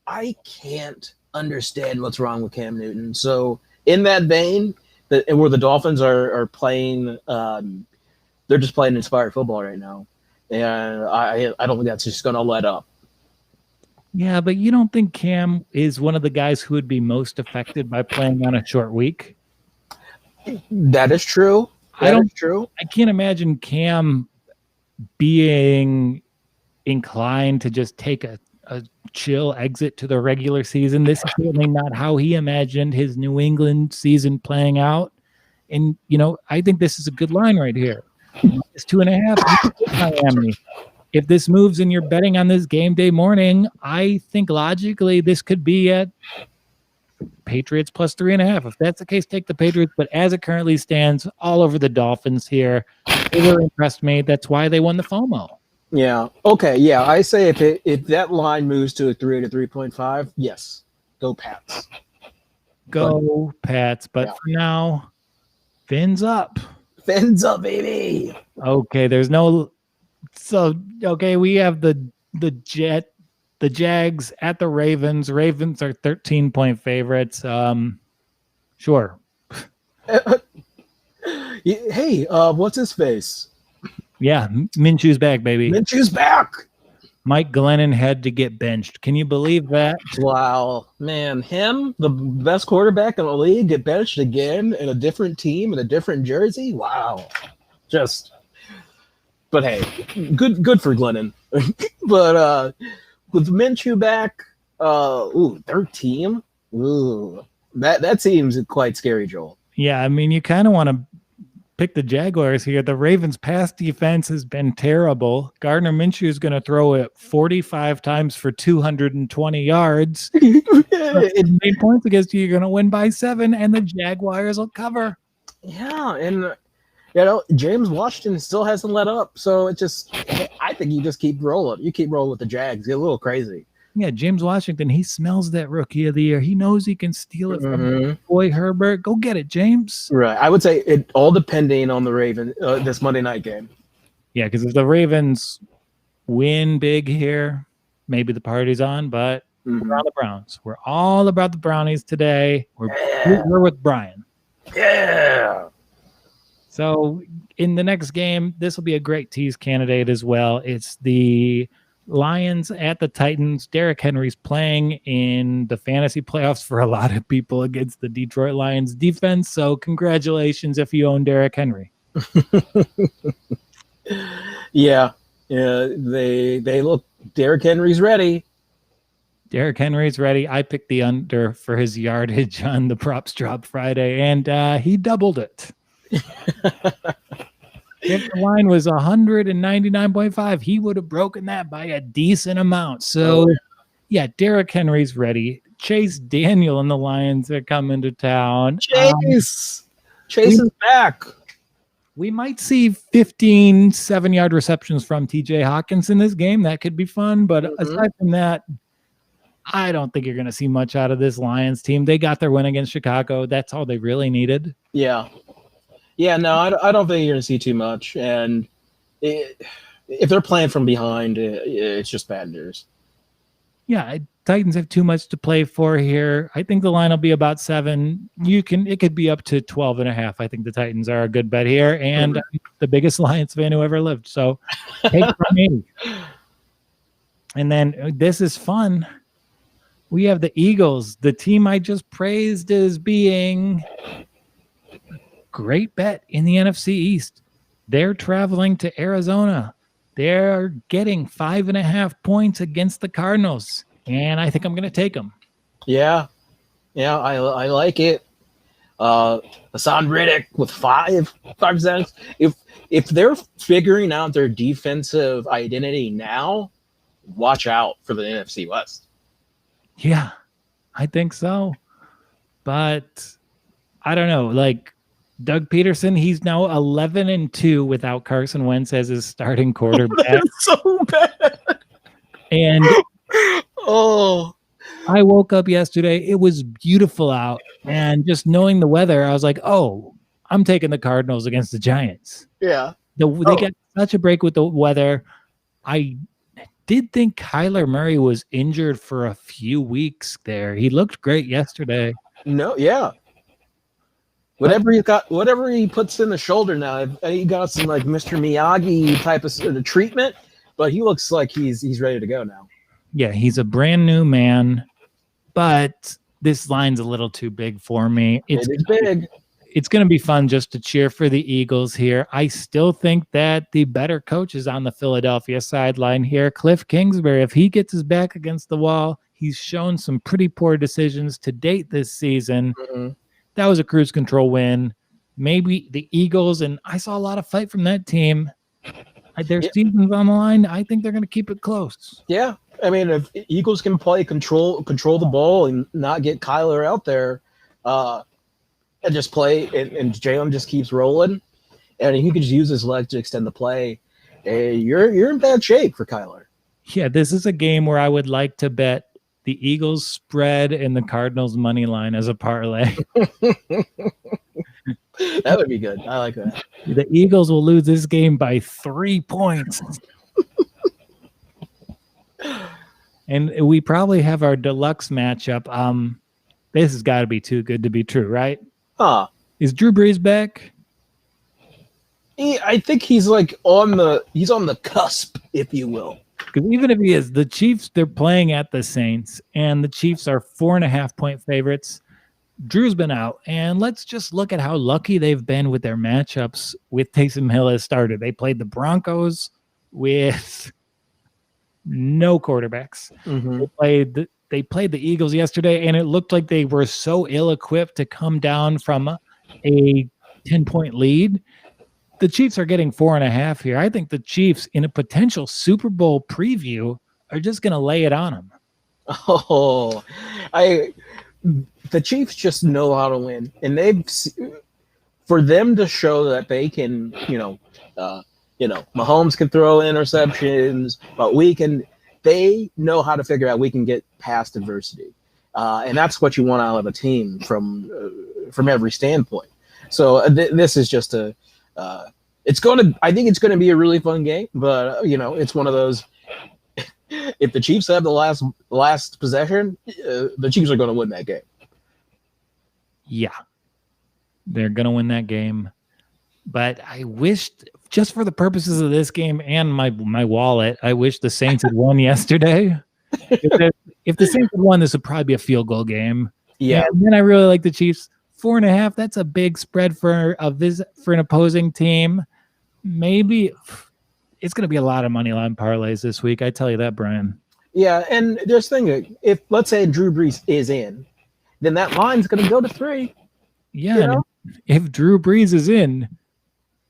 I can't understand what's wrong with Cam Newton. So in that vein, where the Dolphins are playing, they're just playing inspired football right now, and I don't think that's just going to let up. Yeah, but you don't think Cam is one of the guys who would be most affected by playing on a short week? That is true. That is true. I can't imagine Cam being inclined to just take a chill exit to the regular season. This is certainly not how he imagined his New England season playing out. And, I think this is a good line right here. It's 2.5. Miami. If this moves and you're betting on this game day morning, I think logically this could be at Patriots plus 3.5. If that's the case, take the Patriots. But as it currently stands, all over the Dolphins here. They really impressed me. That's why they won the FOMO. Yeah. Okay. Yeah. I say if that line moves to a 3 to 3.5, yes, go Pats. Go Pats. But for now, fins up. Fins up, baby. Okay. There's no. So okay, we have the Jags at the Ravens. Ravens are 13-point favorites. Sure. Hey, what's his face? Yeah, Minshew's back, baby. Minshew's back. Mike Glennon had to get benched. Can you believe that? Wow, man, him, the best quarterback in the league, get benched again in a different team in a different jersey. Wow, but hey, good for Glennon. But with Minshew back, third team, that seems quite scary, Joel. Yeah, I mean, you kind of want to pick the Jaguars here. The Ravens' pass defense has been terrible. Gardner Minshew is going to throw it 45 times for 220 yards. 8 points against you. You're going to win by 7, and the Jaguars will cover. Yeah, and James Washington still hasn't let up. So I think you just keep rolling. You keep rolling with the Jags. Get a little crazy. Yeah, James Washington, he smells that rookie of the year. He knows he can steal it from boy Herbert. Go get it, James. Right. I would say it all depending on the Ravens this Monday night game. Yeah, because if the Ravens win big here, maybe the party's on, but we're on the Browns. We're all about the Brownies today. We're with Brian. Yeah. So in the next game, this will be a great tease candidate as well. It's the Lions at the Titans. Derrick Henry's playing in the fantasy playoffs for a lot of people against the Detroit Lions defense. So congratulations if you own Derrick Henry. Yeah. They look. Derrick Henry's ready. Derrick Henry's ready. I picked the under for his yardage on the props drop Friday, and he doubled it. If the line was 199.5, he would have broken that by a decent amount. So, yeah, Derrick Henry's ready. Chase Daniel and the Lions are coming to town. Chase is back. We might see 15 7-yard receptions from TJ Hawkins in this game. That could be fun. But aside from that, I don't think you're going to see much out of this Lions team. They got their win against Chicago. That's all they really needed. Yeah. Yeah, no, I don't think you're going to see too much. And if they're playing from behind, it's just bad news. Yeah, Titans have too much to play for here. I think the line will be about 7. It could be up to 12.5. I think the Titans are a good bet here, and the biggest Lions fan who ever lived. So take from me. And then this is fun. We have the Eagles, the team I just praised as being great bet in the NFC East. They're traveling to Arizona. They're getting 5.5 points against the Cardinals, and I think I'm going to take them. Yeah, I like it. Hassan Riddick with 5 cents. If they're figuring out their defensive identity now, watch out for the NFC West. Yeah, I think so. But I don't know. Like Doug Peterson, he's now 11-2 without Carson Wentz as his starting quarterback. That's so bad. And oh, I woke up yesterday. It was beautiful out. And just knowing the weather, I was like, oh, I'm taking the Cardinals against the Giants. yeah. They got such a break with the weather. I did think Kyler Murray was injured for a few weeks there. He looked great yesterday. No, yeah. Whatever he puts in the shoulder now, he got some like Mr. Miyagi type of sort of treatment, but he looks like he's ready to go now. Yeah, he's a brand new man, but this line's a little too big for me. It is big. It's going to be fun just to cheer for the Eagles here. I still think that the better coach is on the Philadelphia sideline here. Cliff Kingsbury, if he gets his back against the wall, he's shown some pretty poor decisions to date this season. Mm-hmm. That was a cruise control win. Maybe the Eagles, and I saw a lot of fight from that team. Their season's on the line. I think they're going to keep it close. Yeah. I mean, if Eagles can play control the ball and not get Kyler out there, and just play, and Jalen just keeps rolling, and he could just use his leg to extend the play, you're in bad shape for Kyler. Yeah, this is a game where I would like to bet the Eagles spread and the Cardinals money line as a parlay. That would be good. I like that. The Eagles will lose this game by 3 points. And we probably have our deluxe matchup. This has got to be too good to be true, right? Is Drew Brees back? I think he's like on the cusp, if you will. Because even if he is, the Chiefs, they're playing at the Saints, and the Chiefs are 4.5-point favorites. Drew's been out, and let's just look at how lucky they've been with their matchups with Taysom Hill as starter. They played the Broncos with no quarterbacks. Mm-hmm. They played the Eagles yesterday, and it looked like they were so ill-equipped to come down from a 10-point lead. The Chiefs are getting 4.5 here. I think the Chiefs, in a potential Super Bowl preview, are just going to lay it on them. The Chiefs just know how to win, and for them to show that they can, Mahomes can throw interceptions, but they know how to figure out we can get past adversity. And that's what you want out of a team from every standpoint. So this is just I think it's going to be a really fun game, but it's one of those, if the Chiefs have the last possession, the Chiefs are going to win that game. Yeah, they're going to win that game. But I wished, just for the purposes of this game and my wallet, I wish the Saints had won yesterday. If the Saints had won, this would probably be a field goal game. Yeah. And then I really like the Chiefs. 4.5, that's a big spread for an opposing team. Maybe it's going to be a lot of money line parlays this week. I tell you that, Brian. Yeah, and there's the thing, if let's say Drew Brees is in, then that line's going to go to 3. Yeah, if Drew Brees is in,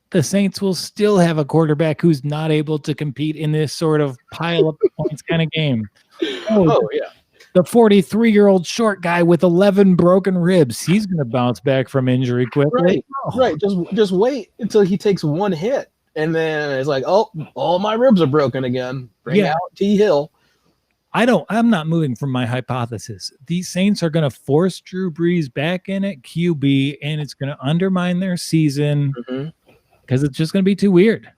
the Saints will still have a quarterback who's not able to compete in this sort of pile up points kind of game. Oh yeah. The 43-year-old short guy with 11 broken ribs, he's going to bounce back from injury quickly. Right. Just wait until he takes one hit, and then it's like, oh, all my ribs are broken again. Bring out T. Hill. I'm not moving from my hypothesis. These Saints are going to force Drew Brees back in at QB, and it's going to undermine their season because it's just going to be too weird.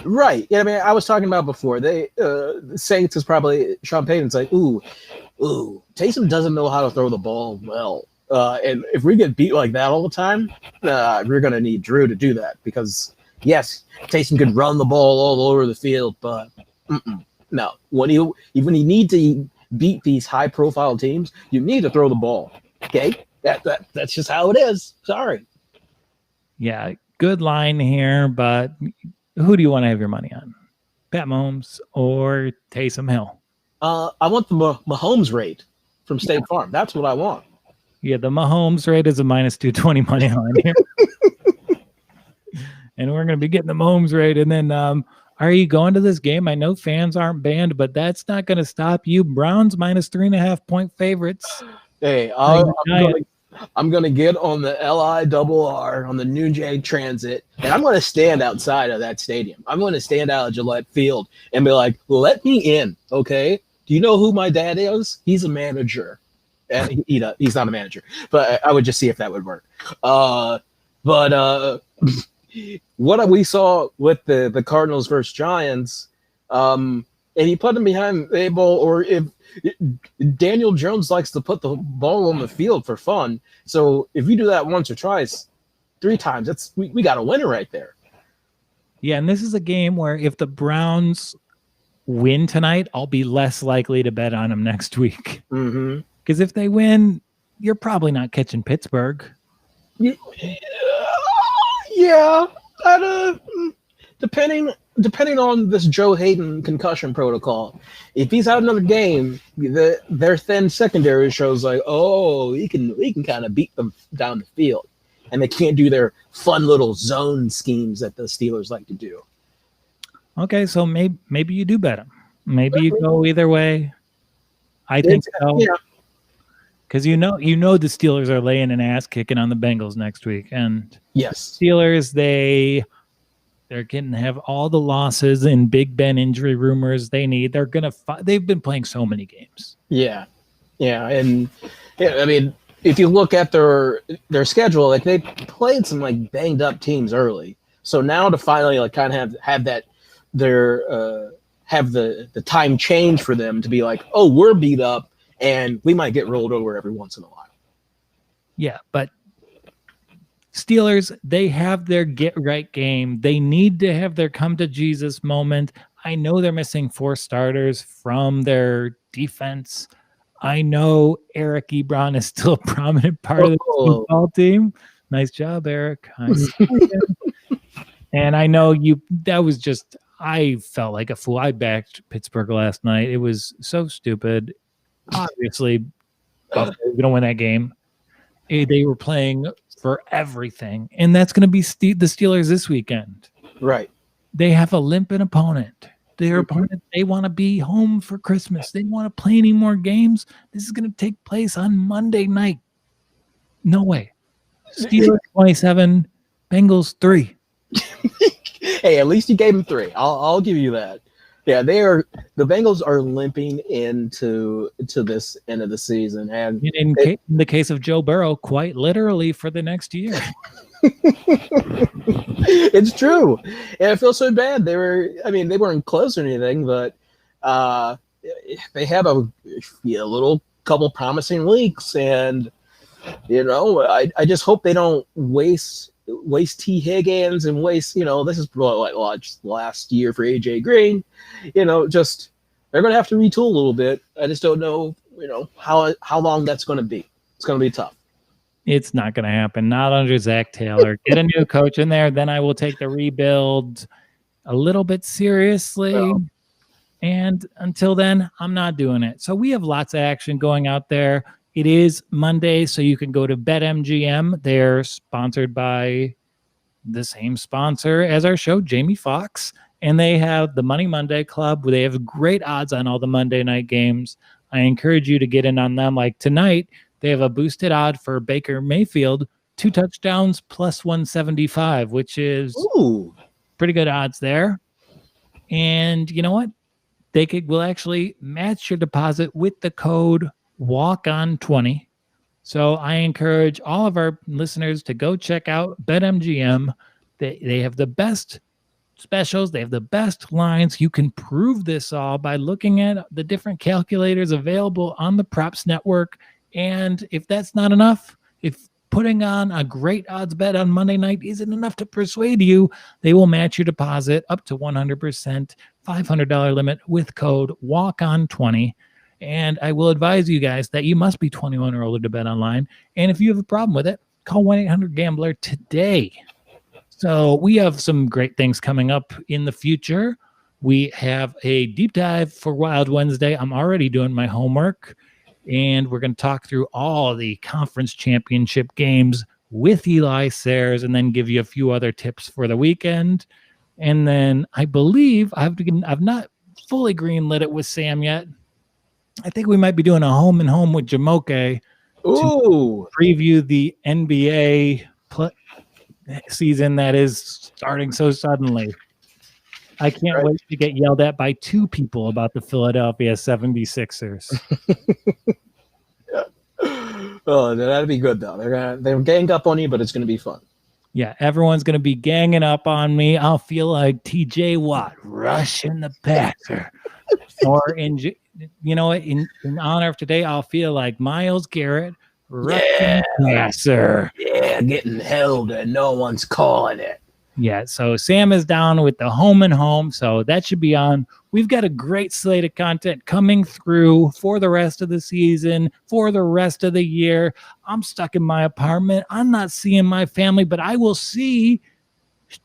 Right. Yeah, I mean, I was talking about before. The Saints is probably Sean Payton's like, ooh, Taysom doesn't know how to throw the ball well. And if we get beat like that all the time, we're going to need Drew to do that because, yes, Taysom could run the ball all over the field, but no. When you need to beat these high-profile teams, you need to throw the ball. Okay? That's just how it is. Sorry. Yeah, good line here, but who do you want to have your money on? Pat Mahomes or Taysom Hill? I want the Mahomes rate from State Farm. That's what I want. Yeah, the Mahomes rate is a -220 money line here. And we're going to be getting the Mahomes rate. And then are you going to this game? I know fans aren't banned, but that's not going to stop you. Browns -3.5 point favorites. Hey, I'm gonna get on the LIRR on the New J Transit, and I'm gonna stand outside of that stadium. I'm gonna stand out at Gillette Field and be like, "Let me in, okay? Do you know who my dad is? He's a manager, and he's not a manager, but I would just see if that would work." But what we saw with the Cardinals versus Giants, and he put them behind the ball, or if Daniel Jones likes to put the ball on the field for fun. So if you do that once or twice, 3 times, we got a winner right there. Yeah, and this is a game where if the Browns win tonight, I'll be less likely to bet on them next week. Because if they win, you're probably not catching Pittsburgh. Yeah, depending on this Joe Hayden concussion protocol, if he's out another game, their thin secondary shows like, oh, we can kind of beat them down the field, and they can't do their fun little zone schemes that the Steelers like to do. Okay, so maybe you do bet them. Maybe you go either way. I think so. Yeah. Because you know the Steelers are laying an ass kicking on the Bengals next week, and yes, Steelers they're going to have all the losses and Big Ben injury rumors they need. They're going to they've been playing so many games. Yeah, and I mean, if you look at their schedule, like they played some like banged up teams early, so now to finally like kind of have that have the time change for them to be like, oh, we're beat up. And we might get rolled over every once in a while. Yeah, but Steelers, they have their get-right game. They need to have their come-to-Jesus moment. I know they're missing 4 starters from their defense. I know Eric Ebron is still a prominent part of the football team. Nice job, Eric. And I know I felt like a fool. I backed Pittsburgh last night. It was so stupid. Obviously, Buffalo was going to win that game. They were playing for everything, and that's going to be the Steelers this weekend. Right. They have a limping opponent. Their opponent, they want to be home for Christmas. They want to play any more games. This is going to take place on Monday night. No way. Steelers 27, Bengals 3. Hey, at least you gave them 3. I'll give you that. Yeah, the Bengals are limping into this end of the season, and in the case of Joe Burrow, quite literally for the next year. It's true, and I feel so bad. They weren't close or anything, but they have a little couple promising weeks, and I just hope they don't waste T. Higgins and waste, this is last year for AJ Green, just they're going to have to retool a little bit. I just don't know, how long that's going to be. It's going to be tough. It's not going to happen. Not under Zach Taylor. Get a new coach in there. Then I will take the rebuild a little bit seriously. Oh. And until then, I'm not doing it. So we have lots of action going out there. It is Monday, so you can go to BetMGM. They're sponsored by the same sponsor as our show, Jamie Foxx, and they have the Money Monday Club, where they have great odds on all the Monday night games. I encourage you to get in on them. Like tonight, they have a boosted odd for Baker Mayfield, 2 touchdowns plus 175, which is pretty good odds there. And you know what? Will actually match your deposit with the code WalkOn20. So I encourage all of our listeners to go check out BetMGM. They have the best specials. They have the best lines. You can prove this all by looking at the different calculators available on the Props Network. And if that's not enough, if putting on a great odds bet on Monday night isn't enough to persuade you, they will match your deposit up to 100%, $500 limit with code WalkOn20. And I will advise you guys that you must be 21 or older to bet online. And if you have a problem with it, call 1-800-GAMBLER today. So we have some great things coming up in the future. We have a deep dive for Wild Wednesday. I'm already doing my homework. And we're going to talk through all the conference championship games with Eli Sayers and then give you a few other tips for the weekend. And then I believe I've not fully greenlit it with Sam yet. I think we might be doing a home and home with Jamoke Ooh. preview the NBA season that is starting so suddenly. I can't wait to get yelled at by 2 people about the Philadelphia 76ers. Oh, that'd be good though. They're gang up on you, but it's gonna be fun. Yeah, everyone's gonna be ganging up on me. I'll feel like TJ Watt rushing the passer. Or in honor of today, I'll feel like Myles Garrett rushing the passer. Yeah, getting held and no one's calling it. Yeah, so Sam is down with the home and home, so that should be on. We've got a great slate of content coming through for the rest of the season, for the rest of the year. I'm stuck in my apartment. I'm not seeing my family, but I will see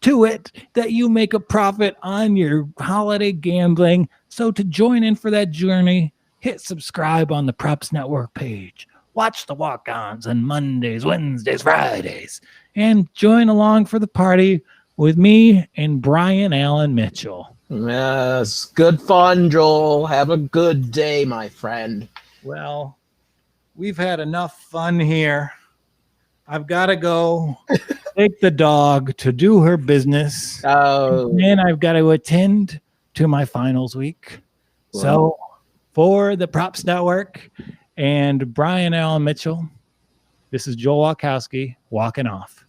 to it that you make a profit on your holiday gambling. So to join in for that journey, hit subscribe on the Props Network page. Watch the walk-ons on Mondays, Wednesdays, Fridays, and join along for the party with me and Brian Allen Mitchell. Yes, good fun, Joel. Have a good day, my friend. Well, we've had enough fun here. I've got to go take the dog to do her business. Oh. And I've got to attend to my finals week. Wow. So for the Props Network and Brian Allen Mitchell, this is Joel Walkowski walking off.